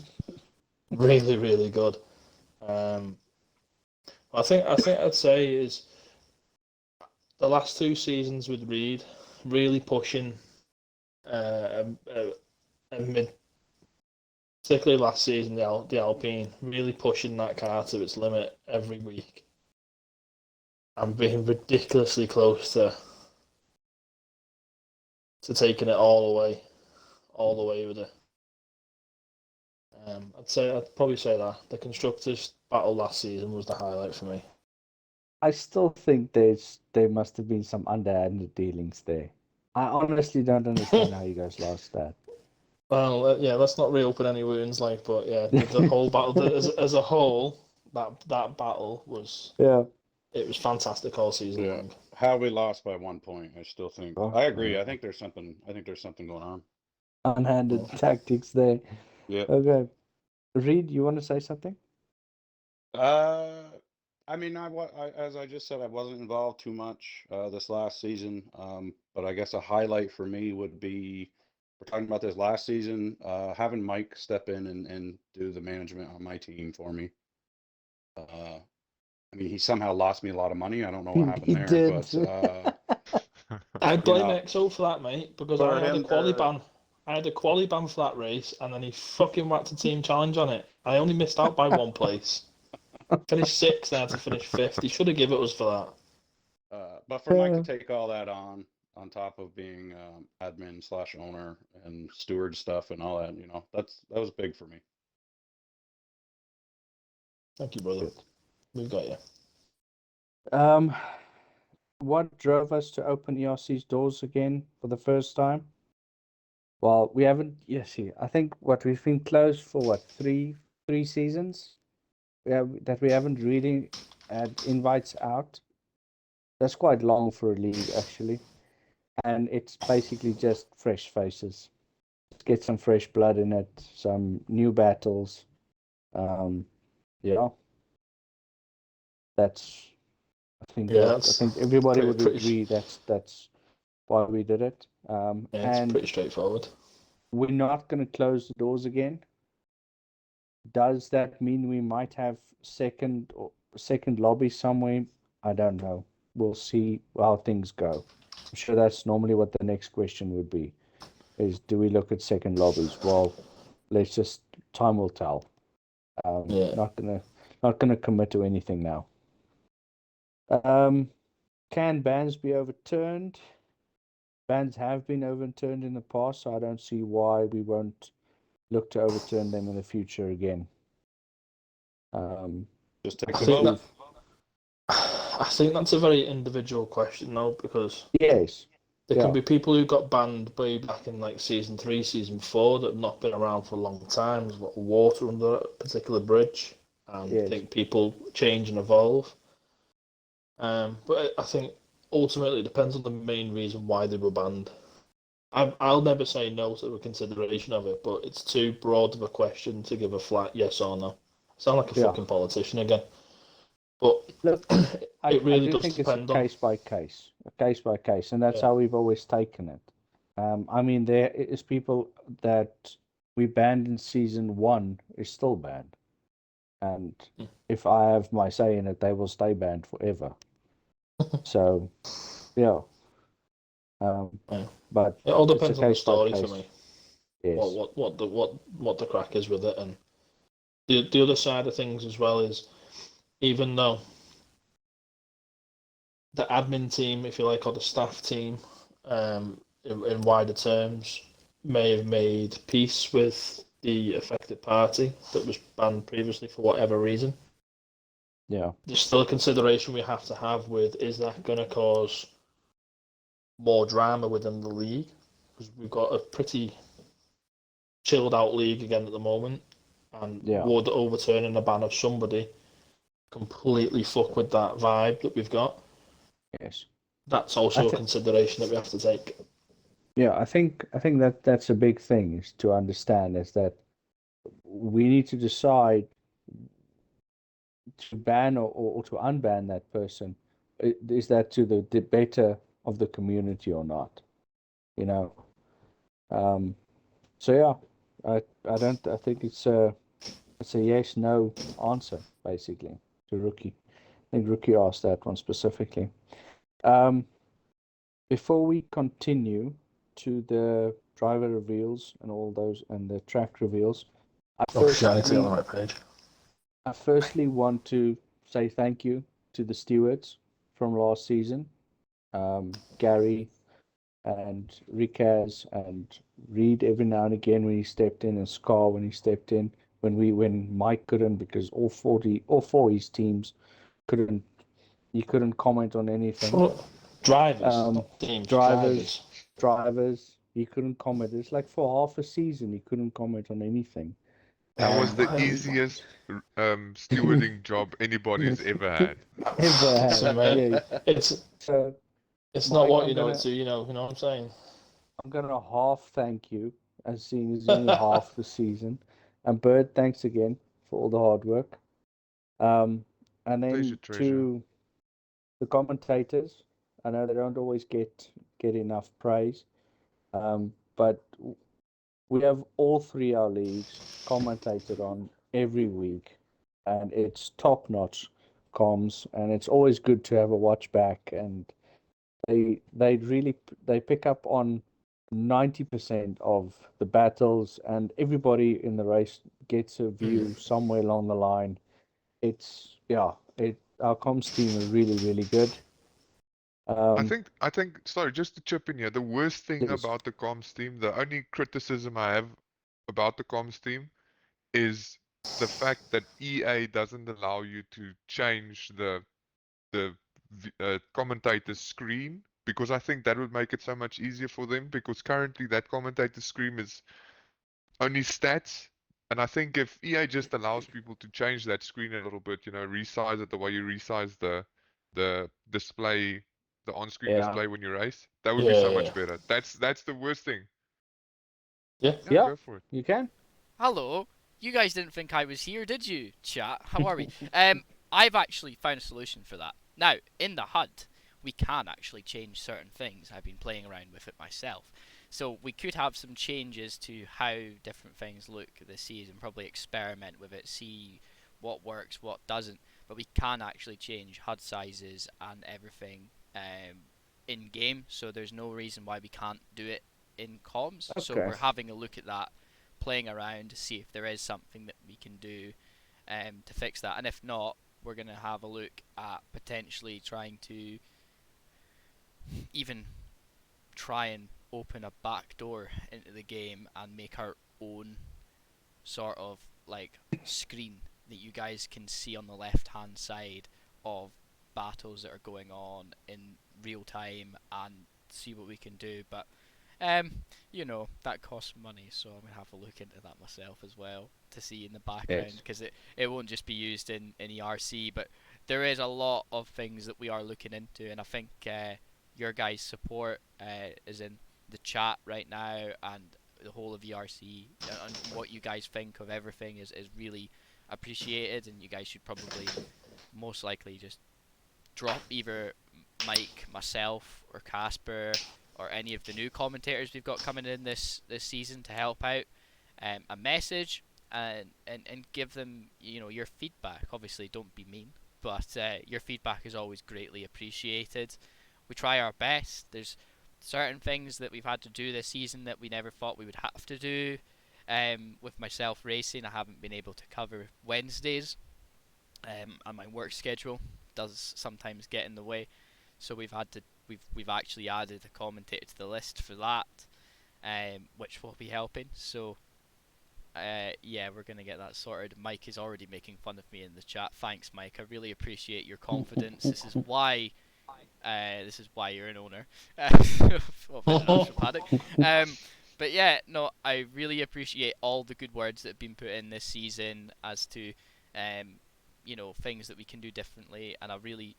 Speaker 2: really, really good. I think I'd say is the last 2 seasons with Reed, really pushing mid, particularly last season, the Alpine, really pushing that car to its limit every week and being ridiculously close to taking it all the way with it. I'd probably say that the constructors' battle last season was the highlight for me.
Speaker 1: I still think there must have been some underhanded dealings there. I honestly don't understand how you guys lost that.
Speaker 2: Well, yeah, let's not reopen any wounds, but yeah, the whole battle as a whole, that battle was it was fantastic all season long.
Speaker 3: How we lost by 1 point, I still think.
Speaker 1: Oh,
Speaker 3: I agree.
Speaker 1: yeah.
Speaker 3: I think there's something going on.
Speaker 1: Unhanded tactics there.
Speaker 3: Yeah.
Speaker 1: Okay. Reed, you want to say something?
Speaker 3: I mean, as I just said, I wasn't involved too much this last season. But I guess a highlight for me would be, we're talking about this last season, having Mike step in and do the management on my team for me. I mean, he somehow lost me a lot of money. I don't know what happened
Speaker 1: He
Speaker 3: there,
Speaker 1: did.
Speaker 3: but
Speaker 2: I blame EXO for that, mate, because
Speaker 3: for
Speaker 2: I had a
Speaker 3: him
Speaker 2: quali
Speaker 3: to-
Speaker 2: ban. I had a quali ban for that race, and then he fucking whacked a team challenge on it. I only missed out by 1 place. Finished 6th, I had to finish 5th. He should have given it us for that.
Speaker 3: But for Mike to take all that on top of being admin / owner and steward stuff and all that, that was big for me.
Speaker 2: Thank you, brother. We've got you.
Speaker 1: What drove us to open ERC's doors again for the first time? Well, we haven't. I think we've been closed for three seasons. We haven't really had invites out. That's quite long for a league, actually, and it's basically just fresh faces. Let's get some fresh blood in it, some new battles. Yeah, that's. I think everybody would agree that's why we did it.
Speaker 2: It's pretty straightforward.
Speaker 1: We're not going to close the doors again. Does that mean we might have second lobby somewhere? I don't know. We'll see how things go. I'm sure that's normally what the next question would be, is do we look at second lobbies? Well, time will tell. Not gonna commit to anything now. Can bans be overturned? Bans have been overturned in the past, so I don't see why we won't look to overturn them in the future again.
Speaker 3: Just take the vote.
Speaker 2: I think that's a very individual question, though, because
Speaker 1: yes,
Speaker 2: there can be people who got banned way back in season 3, season 4 that have not been around for a long time. There's a lot of water under a particular bridge, and I think people change and evolve. But I think ultimately it depends on the main reason why they were banned. I'll never say no to a consideration of it, but it's too broad of a question to give a flat yes or no. Sound like a fucking politician again. But
Speaker 1: look,
Speaker 2: it really
Speaker 1: I do
Speaker 2: does
Speaker 1: think
Speaker 2: depend
Speaker 1: it's a case by case, and that's how we've always taken it. I mean, there is people that we banned in season 1 is still banned, and if I have my say in it, they will stay banned forever. So, yeah. But
Speaker 2: it all depends on the story
Speaker 1: for
Speaker 2: me.
Speaker 1: Yes.
Speaker 2: What the crack is with it, and the other side of things as well is, even though the admin team, if you like, or the staff team, in wider terms, may have made peace with the affected party that was banned previously for whatever reason.
Speaker 1: Yeah.
Speaker 2: There's still a consideration we have to have with, is that going to cause more drama within the league? Because we've got a pretty chilled out league again at the moment, and would overturning the ban of somebody completely fuck with that vibe that we've got?
Speaker 1: Yes.
Speaker 2: That's also a consideration that we have to take.
Speaker 1: Yeah, I think that's a big thing, is to understand, is that we need to decide to ban or to unban that person. Is that to the better of the community or not? So yeah, I think it's a yes no answer basically to Rookie. I think Rookie asked that one specifically. before we continue to the driver reveals and all those and the track reveals,
Speaker 2: Oh shit, I need to get on the right page.
Speaker 1: I firstly want to say thank you to the stewards from last season, Gary and Rikaz and Reed every now and again when he stepped in, and Scar when he stepped in, when Mike couldn't because all four of his teams couldn't. You couldn't comment on anything.
Speaker 2: Drivers, not teams.
Speaker 1: Drivers. He couldn't comment. It's like for half a season he couldn't comment on anything.
Speaker 4: That was the
Speaker 2: Um,
Speaker 4: easiest stewarding job anybody's ever had.
Speaker 2: Listen, mate,
Speaker 1: Yeah.
Speaker 2: it's
Speaker 1: So
Speaker 2: not
Speaker 1: Mike,
Speaker 2: what
Speaker 1: I'm
Speaker 2: you know
Speaker 1: gonna
Speaker 2: it's who you know. You know what I'm saying?
Speaker 1: I'm gonna half thank you, as seeing as only half the season. And Bird, thanks again for all the hard work. And
Speaker 4: Pleasure,
Speaker 1: then
Speaker 4: treasure.
Speaker 1: to the commentators, I know they don't always get enough praise, but we have all three our leagues commentated on every week, and it's top-notch comms, and it's always good to have a watch back. And they really pick up on 90% of the battles, and everybody in the race gets a view somewhere along the line. It's our comms team is really good.
Speaker 4: I think sorry, just to chip in here, the worst thing
Speaker 1: Please.
Speaker 4: about the comms team, the only criticism I have about the comms team is the fact that EA doesn't allow you to change the commentator's screen, because I think that would make it so much easier for them, because currently that commentator screen is only stats. And I think if EA just allows people to change that screen a little bit, resize it the way you resize the display, the on-screen display when you race, that would be so much better. That's the worst thing.
Speaker 2: Yeah.
Speaker 4: Go for it.
Speaker 1: You can.
Speaker 5: Hello. You guys didn't think I was here, did you, chat? How are we? I've actually found a solution for that. Now, in the HUD, we can actually change certain things. I've been playing around with it myself. So we could have some changes to how different things look this season, probably experiment with it, see what works, what doesn't. But we can actually change HUD sizes and everything in-game, so there's no reason why we can't do it in comms.
Speaker 1: Okay.
Speaker 5: So we're having a look at that, playing around to see if there is something that we can do to fix that, and if not, we're going to have a look at potentially trying to even try and open a back door into the game and make our own sort of like screen that you guys can see on the left hand side of battles that are going on in real time and see what we can do. But that costs money, so I'm gonna have to look into that myself as well to see in the background, because it won't just be used in ERC, but there is a lot of things that we are looking into, and I think your guys' support is in the chat right now, and the whole of ERC, and what you guys think of everything is really appreciated, and you guys should probably most likely just drop either Mike, myself, or Casper, or any of the new commentators we've got coming in this season to help out, a message, and give them your feedback. Obviously, don't be mean, but your feedback is always greatly appreciated. We try our best. There's certain things that we've had to do this season that we never thought we would have to do. With myself racing, I haven't been able to cover Wednesdays, and my work schedule does sometimes get in the way. So we've actually added a commentator to the list for that, which will be helping. So we're gonna get that sorted. Mike is already making fun of me in the chat. Thanks, Mike. I really appreciate your confidence. This is why you're an owner of International Paddock. But yeah, no, I really appreciate all the good words that have been put in this season as to things that we can do differently, and I really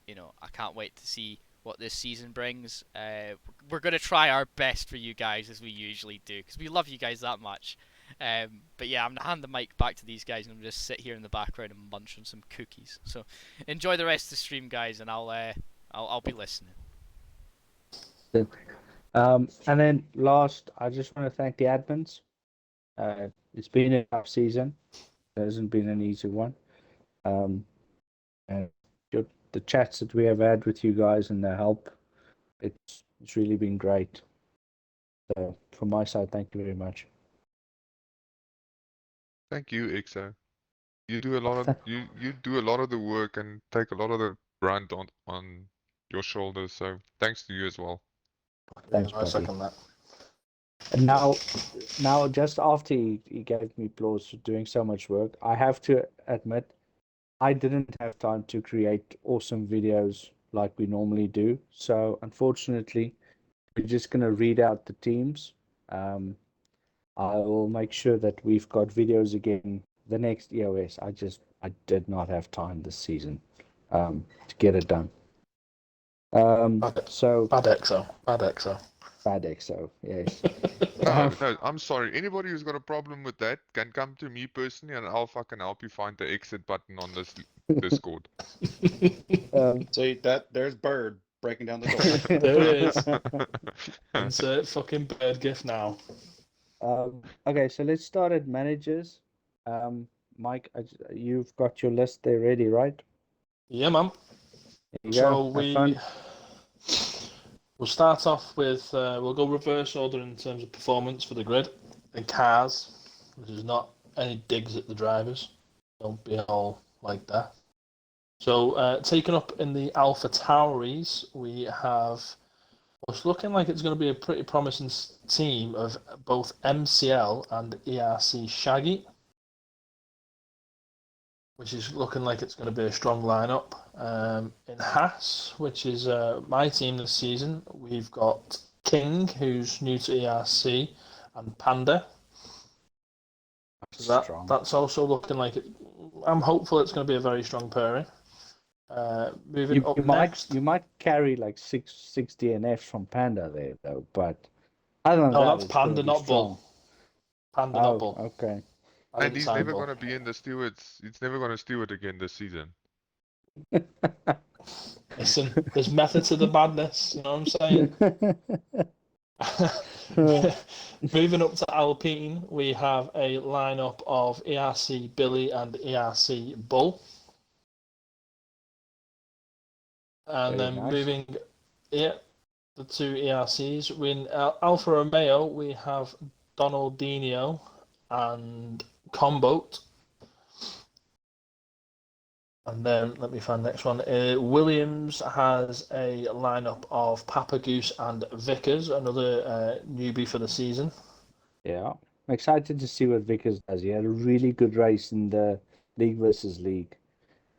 Speaker 5: I can't wait to see what this season brings. We're going to try our best for you guys, as we usually do, because we love you guys that much. But yeah, I'm going to hand the mic back to these guys, and I'm just sit here in the background and munch on some cookies. So enjoy the rest of the stream, guys, and I'll be listening.
Speaker 1: And then last, I just want to thank the admins. It's been a tough season. It hasn't been an easy one. And the chats that we have had with you guys and the help, it's It's really been great. So from my side, thank you very much.
Speaker 4: Thank you, Exo. You do a lot of you do a lot of the work and take a lot of the brunt on your shoulders. So thanks to you as well.
Speaker 1: Thanks,
Speaker 2: I
Speaker 1: buddy.
Speaker 2: second that.
Speaker 1: And now just after he gave me applause for doing so much work, I have to admit I didn't have time to create awesome videos like we normally do. So unfortunately, we're just going to read out the teams. I will make sure that we've got videos again the next EOS. I did not have time this season to get it done. So
Speaker 2: Bad Exo. Bad Exo.
Speaker 1: bad EXO, yes.
Speaker 4: No, I'm sorry. Anybody who's got a problem with that can come to me personally, and I'll fucking help you find the exit button on this Discord.
Speaker 3: See there's Bird breaking down the door.
Speaker 2: There it is. Insert fucking bird gif now.
Speaker 1: Okay, so let's start at managers. Mike, you've got your list there ready, right?
Speaker 2: Yeah, man.
Speaker 1: There you
Speaker 2: So
Speaker 1: go. Have fun.
Speaker 2: we'll start off with we'll go reverse order in terms of performance for the grid and cars. This is not any digs at the drivers. Don't be all like that. So taken up in the Alpha Tauris, we have what's looking like it's going to be a pretty promising team of both MCL and ERC Shaggy, which is looking like it's going to be a strong lineup. In Haas, which is my team this season, we've got King, who's new to ERC, and Panda. So that's also looking like it. I'm hopeful it's going to be a very strong pairing. Moving up next,
Speaker 1: you might carry like six DNFs from Panda there though, but other than that,
Speaker 2: that's
Speaker 1: it's
Speaker 2: Panda,
Speaker 1: gonna be
Speaker 2: not Bull. Panda, not Bull.
Speaker 1: Okay.
Speaker 4: And he's never going to be in the stewards. He's never going to steward again this season.
Speaker 2: Listen, there's method to the madness. You know what I'm saying? Moving up to Alpine, we have a lineup of ERC Billy and ERC Bull. And
Speaker 1: Very
Speaker 2: then
Speaker 1: nice.
Speaker 2: moving, the two ERCs. In Alfa Romeo, we have Donaldinho and Comboat. And then let me find the next one. Williams has a lineup of Papa Goose and Vickers, another newbie for the season.
Speaker 1: Yeah, I'm excited to see what Vickers does. He had a really good race in the League versus League.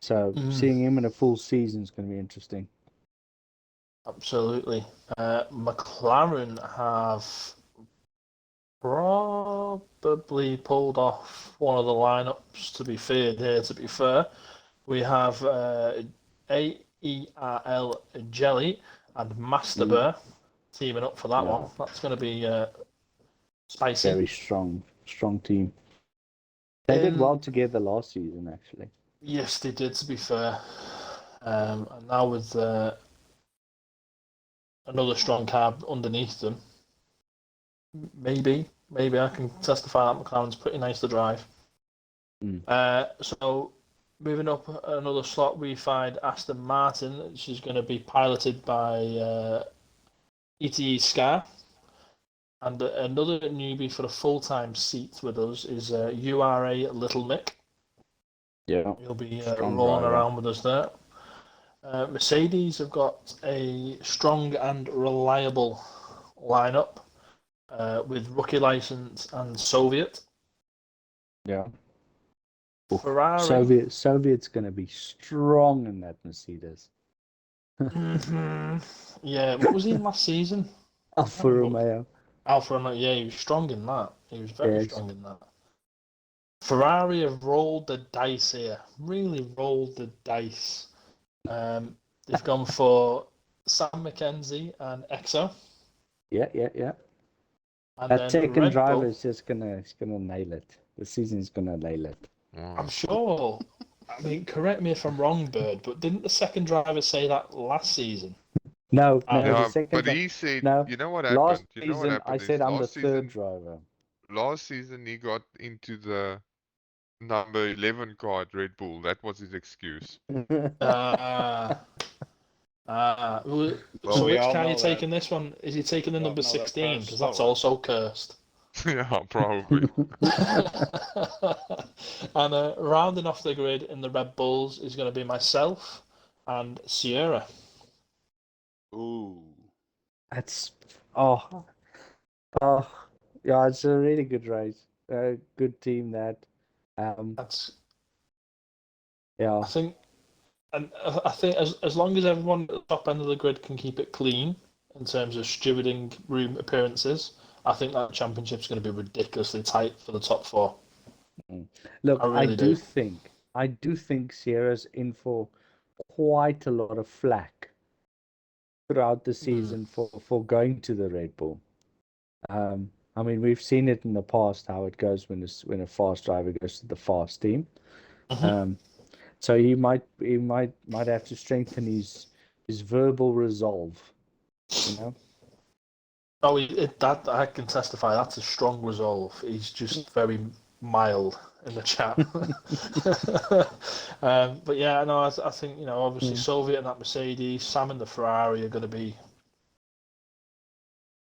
Speaker 1: So seeing him in a full season is going to be interesting.
Speaker 2: Absolutely. McLaren have probably pulled off one of the lineups, to be fair. We have AERL Jelly and Master Bear teaming up for that one. That's going to be spicy.
Speaker 1: Very strong team. They did well together last season, actually.
Speaker 2: Yes, they did, to be fair. And now with another strong car underneath them, maybe I can testify that McLaren's pretty nice to drive. So moving up another slot, we find Aston Martin. She's going to be piloted by ETE Scar. And another newbie for a full-time seat with us is URA Little Mick.
Speaker 1: Yeah.
Speaker 2: He'll be rolling around with us there. Mercedes have got a strong and reliable lineup with rookie license and Soviet.
Speaker 1: Yeah.
Speaker 2: Ferrari.
Speaker 1: Soviet's going to be strong in that Mercedes.
Speaker 2: Yeah, what was he in last season?
Speaker 1: Alfa Romeo.
Speaker 2: Alfa Romeo, yeah, he was strong in that. He was very strong in that. Ferrari have rolled the dice here. Really rolled the dice. They've gone for Sam McKenzie and Exo.
Speaker 1: Yeah.
Speaker 2: And
Speaker 1: that second
Speaker 2: Red
Speaker 1: driver
Speaker 2: Bull,
Speaker 1: is just gonna nail it. The season's gonna nail it.
Speaker 2: I'm sure. I mean, correct me if I'm wrong, Bird, but didn't the second driver say that last season?
Speaker 1: No.
Speaker 4: Yeah,
Speaker 1: The second
Speaker 4: but he said,
Speaker 1: no.
Speaker 4: you know what
Speaker 1: Last
Speaker 4: happened? You know what
Speaker 1: season,
Speaker 4: happened
Speaker 1: I said I'm the
Speaker 4: last
Speaker 1: third
Speaker 4: season,
Speaker 1: driver.
Speaker 4: last season he got into the number 11 car at Red Bull. That was his excuse.
Speaker 2: Well,
Speaker 3: Well,
Speaker 2: so
Speaker 3: we
Speaker 2: which
Speaker 3: all
Speaker 2: car are you
Speaker 3: know
Speaker 2: taking
Speaker 3: that.
Speaker 2: this one? Is he taking the
Speaker 3: We all
Speaker 2: number
Speaker 3: know that
Speaker 2: 16?
Speaker 3: car's
Speaker 2: Because that's
Speaker 3: slower.
Speaker 2: also cursed.
Speaker 4: Yeah, probably.
Speaker 2: And rounding off the grid in the Red Bulls is going to be myself and Sierra.
Speaker 3: Ooh.
Speaker 1: That's oh yeah, it's a really good race. Good team that.
Speaker 2: That's
Speaker 1: Yeah,
Speaker 2: I think, and I think as long as everyone at the top end of the grid can keep it clean in terms of stewarding room appearances, I think that championship's going to be ridiculously tight for the top four.
Speaker 1: look,
Speaker 2: I really do.
Speaker 1: I do think Sierra's in for quite a lot of flack throughout the season for going to the Red Bull. I mean, we've seen it in the past how it goes when a fast driver goes to the fast team. So he might have to strengthen his verbal resolve, you know.
Speaker 2: Oh, that I can testify. That's a strong resolve. He's just very mild in the chat. But yeah, no, I think obviously Soviet and that Mercedes, Sam and the Ferrari are going to be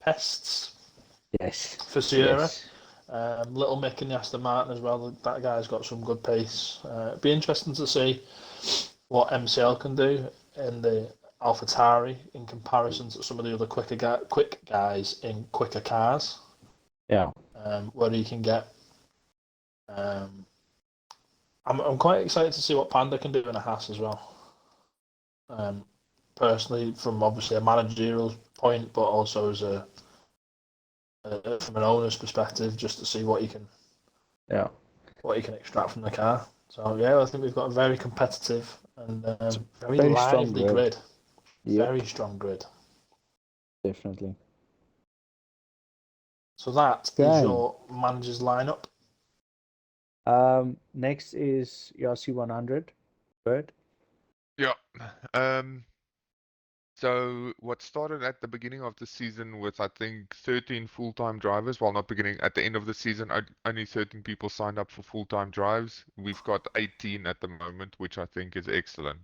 Speaker 2: pests
Speaker 1: Yes.
Speaker 2: for Sierra.
Speaker 1: Yes.
Speaker 2: Little Mick in the Aston Martin as well. That guy's got some good pace. It'd be interesting to see what MCL can do in the AlphaTauri in comparison to some of the other quick guys in quicker cars.
Speaker 1: Yeah.
Speaker 2: Where he can get. I'm quite excited to see what Panda can do in a Haas as well. Personally, from obviously a managerial point, but also as from an owner's perspective, just to see what he can extract from the car. So yeah, I think we've got a very competitive and very
Speaker 1: strong
Speaker 2: lively
Speaker 1: grid.
Speaker 2: grid.
Speaker 1: Yep.
Speaker 2: Very strong grid.
Speaker 1: Definitely.
Speaker 2: So that is your manager's lineup.
Speaker 1: Next is ERC 100. Bird.
Speaker 4: Yeah. So what started at the beginning of the season with I think 13 full-time drivers, well not beginning, at the end of the season only 13 people signed up for full-time drives. We've got 18 at the moment, which I think is excellent.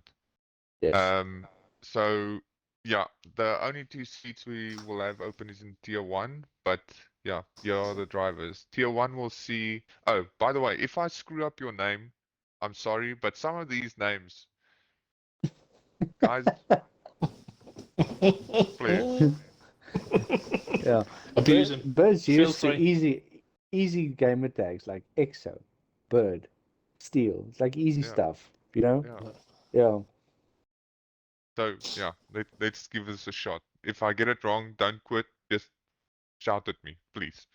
Speaker 1: Yes.
Speaker 4: So yeah, the only 2 seats we will have open is in tier 1, but yeah, here are the drivers. Tier 1 will see. Oh, by the way, if I screw up your name, I'm sorry, but some of these names, guys, please.
Speaker 1: Yeah.
Speaker 2: Abuse him.
Speaker 1: Bird's
Speaker 2: Feel
Speaker 1: used to
Speaker 2: free.
Speaker 1: easy gamer tags like Exo, Bird, Steel. It's like easy
Speaker 4: Yeah,
Speaker 1: stuff, you know?
Speaker 4: yeah.
Speaker 1: Yeah.
Speaker 4: So yeah, let's give this a shot. If I get it wrong, don't quit. Just shout at me, please.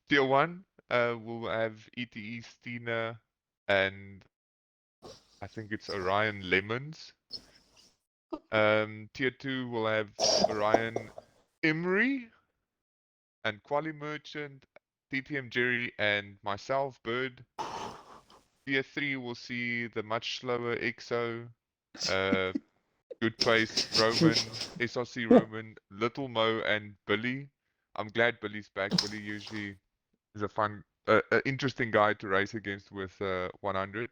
Speaker 4: Tier 1, we'll have ETE Stina and I think it's Orion Lemons. Tier 2 will have Orion Emery and Quali Merchant, TTM Jerry, and myself, Bird. Tier 3 will see the much slower EXO, Good Pace, Roman, SRC Roman, Little Mo, and Billy. I'm glad Billy's back. Billy usually is a fun, interesting guy to race against with 100.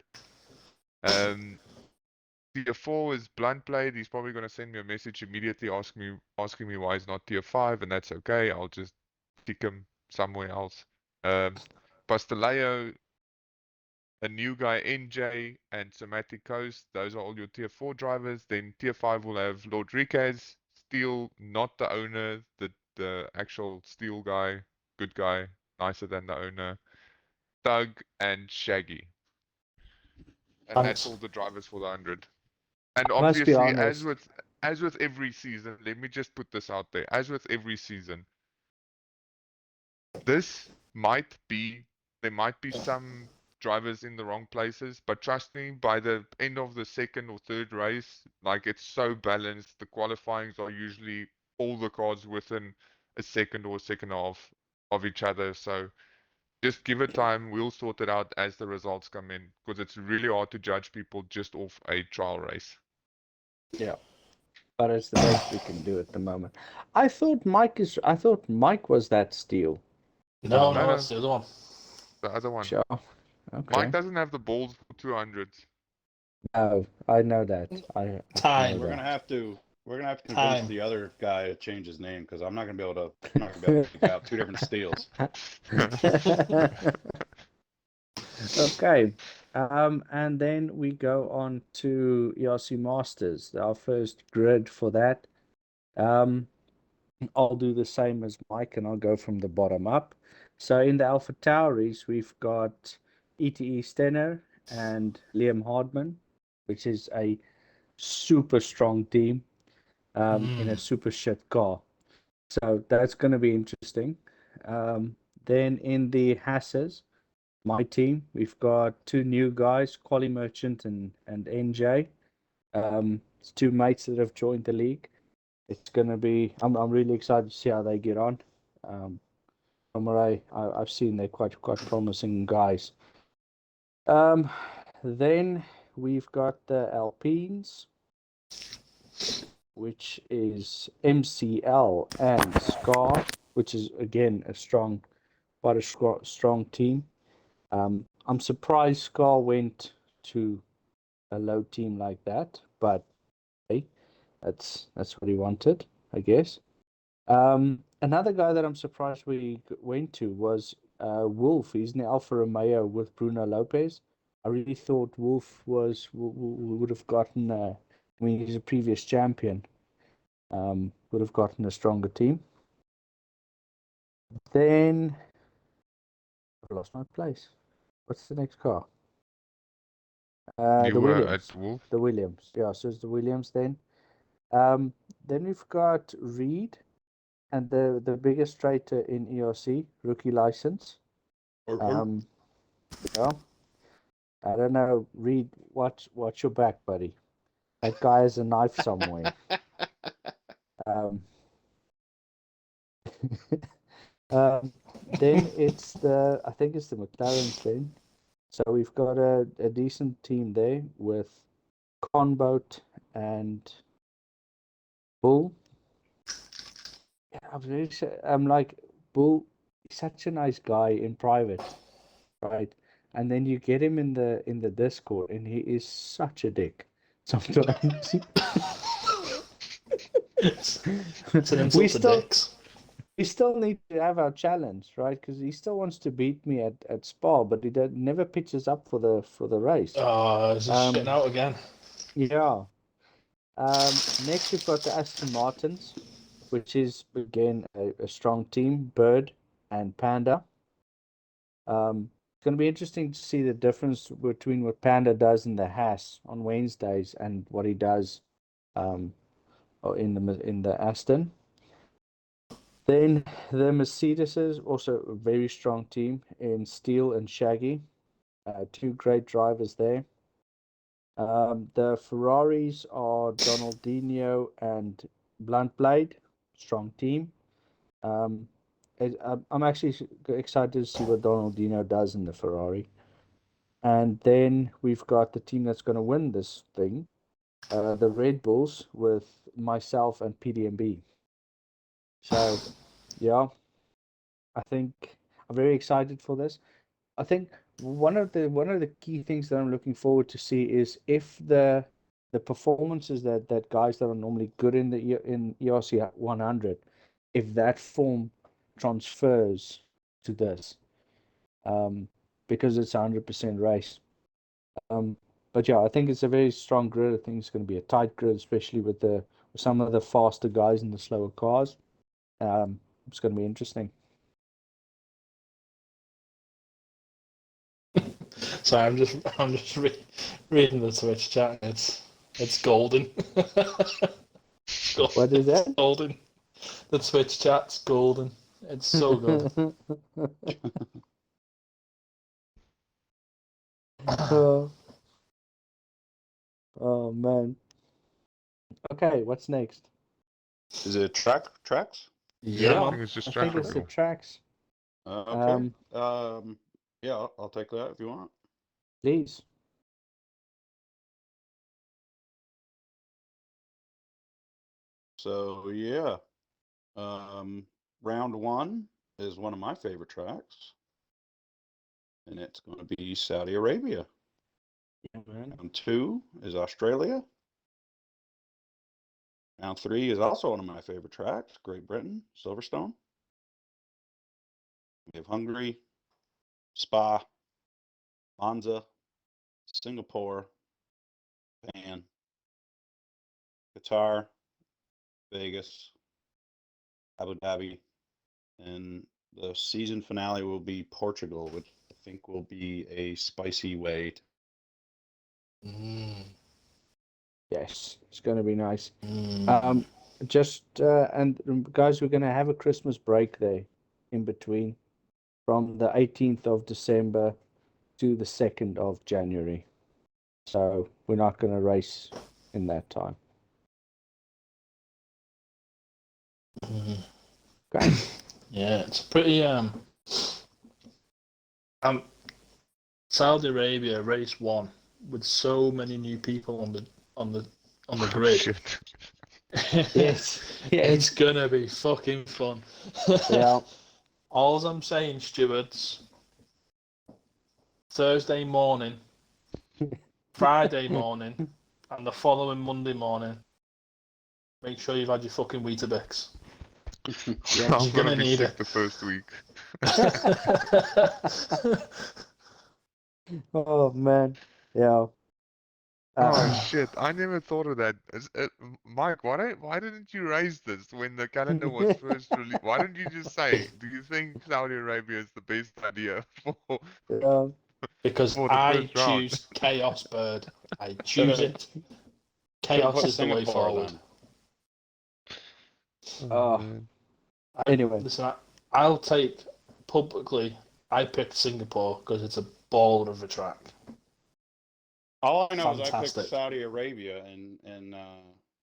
Speaker 4: Tier 4 is Blunt Blade. He's probably going to send me a message immediately asking me why he's not Tier 5, and that's okay. I'll just kick him somewhere else. Pasteleo, a new guy, NJ, and Somatic Coast. Those are all your Tier 4 drivers. Then Tier 5 will have Lord Riquez, Steel, not the owner, the actual Steel guy, good guy, nicer than the owner, Doug, and Shaggy. And that's all the drivers for the 100. And
Speaker 1: I must be
Speaker 4: obviously,
Speaker 1: honest.
Speaker 4: as with every season, let me just put this out there. As with every season, this might be there might be some drivers in the wrong places, but trust me, by the end of the second or third race, like it's so balanced. The qualifyings are usually all the cars within a second or a second half of each other. So just give it time. We'll sort it out as the results come in, because it's really hard to judge people just off a trial race.
Speaker 1: Yeah. But it's the best we can do at the moment. I thought Mike was that Steel.
Speaker 2: No,
Speaker 4: No,
Speaker 2: that's the other one.
Speaker 4: the other one.
Speaker 1: Sure. Okay.
Speaker 4: Mike doesn't have the balls for 200s.
Speaker 1: No, I know that. I
Speaker 2: Time.
Speaker 1: know
Speaker 3: We're
Speaker 1: that.
Speaker 3: gonna have to We're gonna have to convince
Speaker 2: Time.
Speaker 3: the other guy to change his name because I'm not gonna be able to pick out two different steals.
Speaker 1: Okay. And then we go on to ERC Masters, our first grid for that. I'll do the same as Mike and I'll go from the bottom up. So in the Alpha Tauris, we've got ETE Stenner and Liam Hardman, which is a super strong team in a super shit car. So that's going to be interesting. Then in the Hasses, my team, we've got two new guys, Quali Merchant and NJ. It's two mates that have joined the league. It's going to be, I'm really excited to see how they get on. From what I've seen, they're quite promising guys. Then we've got the Alpines, which is MCL and Scar, which is again quite a strong team. I'm surprised Scar went to a low team like that, but hey, that's what he wanted, I guess. Another guy that I'm surprised we went to was Wolf. He's in the Alfa Romeo with Bruno Lopez. I really thought Wolf would have gotten. I mean, he's a previous champion. Would have gotten a stronger team. Then I lost my place. What's the next car?
Speaker 4: You
Speaker 1: The
Speaker 4: were
Speaker 1: Williams.
Speaker 4: at Wolf.
Speaker 1: The Williams. Yeah, so it's the Williams then. Then we've got Reed and the biggest traitor in ERC, rookie license. Yeah. I don't know, Reed, watch your back, buddy. That guy has a knife somewhere. Um, then I think it's the McLarens then. So we've got a decent team there with Conboat and Bull. Yeah, I'm like, Bull, he's such a nice guy in private, right? And then you get him in the Discord, and he is such a dick sometimes.
Speaker 2: It's an insult to dicks.
Speaker 1: we still need to have our challenge, right? Because he still wants to beat me at Spa, but he never pitches up for the race.
Speaker 2: Oh, is he shitting out again?
Speaker 1: Yeah. Next we've got the Aston Martins, which is again a strong team, Bird and Panda. It's going to be interesting to see the difference between what Panda does in the Haas on Wednesdays and what he does in the Aston. Then the Mercedes also a very strong team in Steele and Shaggy. Two great drivers there. The Ferraris are Donaldinho and Bluntblade, strong team. I'm actually excited to see what Donaldinho does in the Ferrari. And then we've got the team that's going to win this thing, the Red Bulls with myself and PDMB. So, yeah, I think I'm very excited for this. I think one of the key things that I'm looking forward to see is if the performances that guys that are normally good in ERC 100, if that form transfers to this, because it's a 100% race. But yeah, I think it's a very strong grid. I think it's going to be a tight grid, especially with some of the faster guys in the slower cars. It's going to be interesting.
Speaker 2: Sorry, I'm just reading the Twitch chat. It's golden.
Speaker 1: What is that?
Speaker 2: It's golden. The Twitch chat's golden. It's so good.
Speaker 1: Oh man. Okay, what's next?
Speaker 3: Is it tracks?
Speaker 2: Yeah,
Speaker 4: I
Speaker 2: man.
Speaker 4: think it's just
Speaker 1: I
Speaker 4: track
Speaker 1: think it's the
Speaker 4: reveal.
Speaker 1: tracks.
Speaker 3: Okay. Yeah, I'll take that if you want.
Speaker 1: Please.
Speaker 3: So yeah, round one is one of my favorite tracks, and it's going to be Saudi Arabia.
Speaker 1: Yeah, man.
Speaker 3: Round two is Australia. Round 3 is also one of my favorite tracks, Great Britain, Silverstone. We have Hungary, Spa, Monza, Singapore, Japan, Qatar, Vegas, Abu Dhabi, and the season finale will be Portugal, which I think will be a spicy way.
Speaker 1: Yes, it's going to be nice.
Speaker 2: Mm.
Speaker 1: And guys, we're going to have a Christmas break there in between from the 18th of December to the 2nd of January. So we're not going to race in that time. Okay.
Speaker 2: Yeah, it's pretty Saudi Arabia race 1 with so many new people on the grid.
Speaker 4: Shit.
Speaker 1: Yes.
Speaker 2: It's gonna be fucking fun.
Speaker 1: Yeah.
Speaker 2: All I'm saying, stewards, Thursday morning, Friday morning, and the following Monday morning, make sure you've had your fucking Weetabix.
Speaker 1: Yeah,
Speaker 4: I'm
Speaker 2: you're
Speaker 4: gonna
Speaker 2: gonna
Speaker 4: be
Speaker 2: need
Speaker 4: sick
Speaker 2: it.
Speaker 4: the first week.
Speaker 1: Oh man. Yeah.
Speaker 4: Oh shit! I never thought of that. Mike, why didn't you raise this when the calendar was first released? Why didn't you just say, "Do you think Saudi Arabia is the best idea for
Speaker 1: Yeah.
Speaker 2: Because
Speaker 4: for the
Speaker 2: I
Speaker 4: first round?"
Speaker 2: choose Chaos Bird. I choose it.
Speaker 3: Should've
Speaker 2: Chaos
Speaker 3: put
Speaker 2: is the way
Speaker 3: Singapore
Speaker 2: forward.
Speaker 3: then.
Speaker 1: Oh,
Speaker 4: man.
Speaker 1: anyway.
Speaker 2: Listen, I'll take publicly. I picked Singapore because it's a baller of a track.
Speaker 3: All I know is I
Speaker 2: Fantastic.
Speaker 3: picked Saudi Arabia, and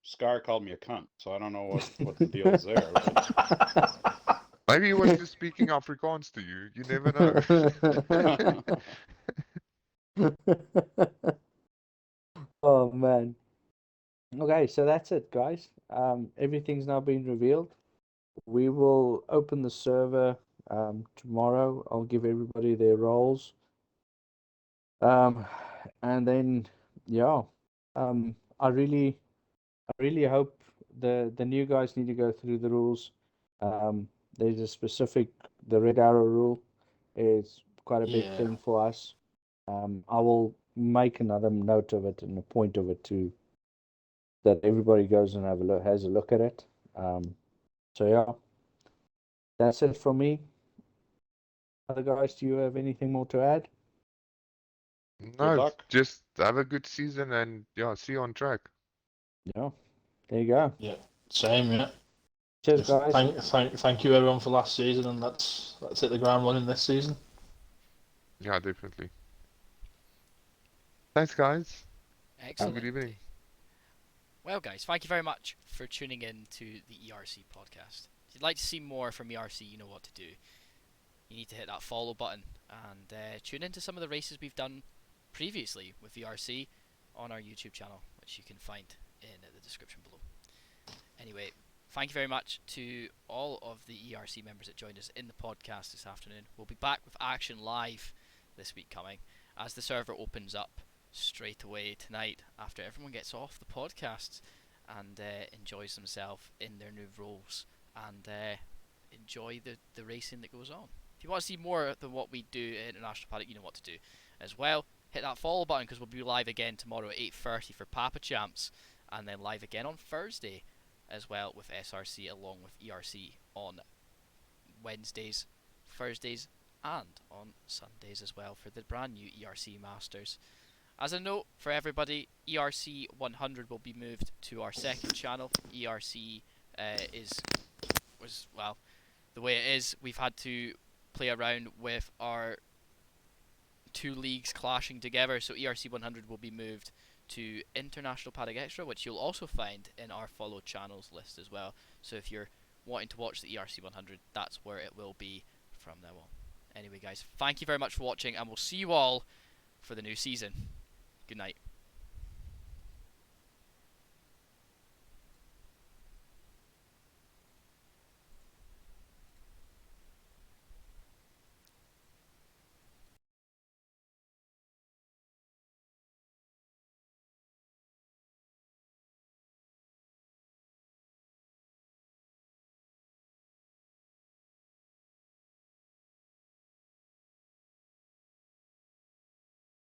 Speaker 3: Scar called me a cunt, so I don't know what the deal is there. But...
Speaker 4: Maybe he was just speaking Afrikaans to you. You never know.
Speaker 1: Oh man. Okay, so that's it, guys. Everything's now been revealed. We will open the server tomorrow. I'll give everybody their roles. And then yeah. I really hope the new guys need to go through the rules. There's a specific the red arrow rule is quite a big
Speaker 2: Yeah.
Speaker 1: thing for us. I will make another note of it and a point of it too, that everybody goes and has a look at it. So yeah, that's it from me. Other guys, do you have anything more to add?
Speaker 3: Good
Speaker 4: No,
Speaker 3: luck.
Speaker 4: just have a good season and yeah, see you on track.
Speaker 1: Yeah, there you go.
Speaker 2: Yeah. Same. Yeah.
Speaker 1: Cheers, guys.
Speaker 2: Thank you everyone for last season, and let's hit the ground running this season.
Speaker 4: Yeah, definitely. Thanks, guys. Have a
Speaker 5: Excellent.
Speaker 4: good evening.
Speaker 5: Well, guys, thank you very much for tuning in to the ERC podcast. If you'd like to see more from ERC, you know what to do. You need to hit that follow button and tune into some of the races we've done previously with ERC on our YouTube channel, which you can find in the description below. Anyway, thank you very much to all of the ERC members that joined us in the podcast this afternoon. We'll be back with Action Live this week coming as the server opens up straight away tonight after everyone gets off the podcasts and enjoys themselves in their new roles and enjoy the racing that goes on. If you want to see more than what we do at International Paddock, you know what to do as well. Hit that follow button because we'll be live again tomorrow at 8:30 for Papa Champs, and then live again on Thursday as well with SRC along with ERC on Wednesdays, Thursdays and on Sundays as well for the brand new ERC Masters. As a note for everybody, ERC 100 will be moved to our second channel. ERC the way it is, we've had to play around with our two leagues clashing together, so ERC 100 will be moved to International Paddock Extra, which you'll also find in our followed channels list as well. So if you're wanting to watch the ERC 100, that's where it will be from now on. Anyway, guys, thank you very much for watching, and we'll see you all for the new season. Good night.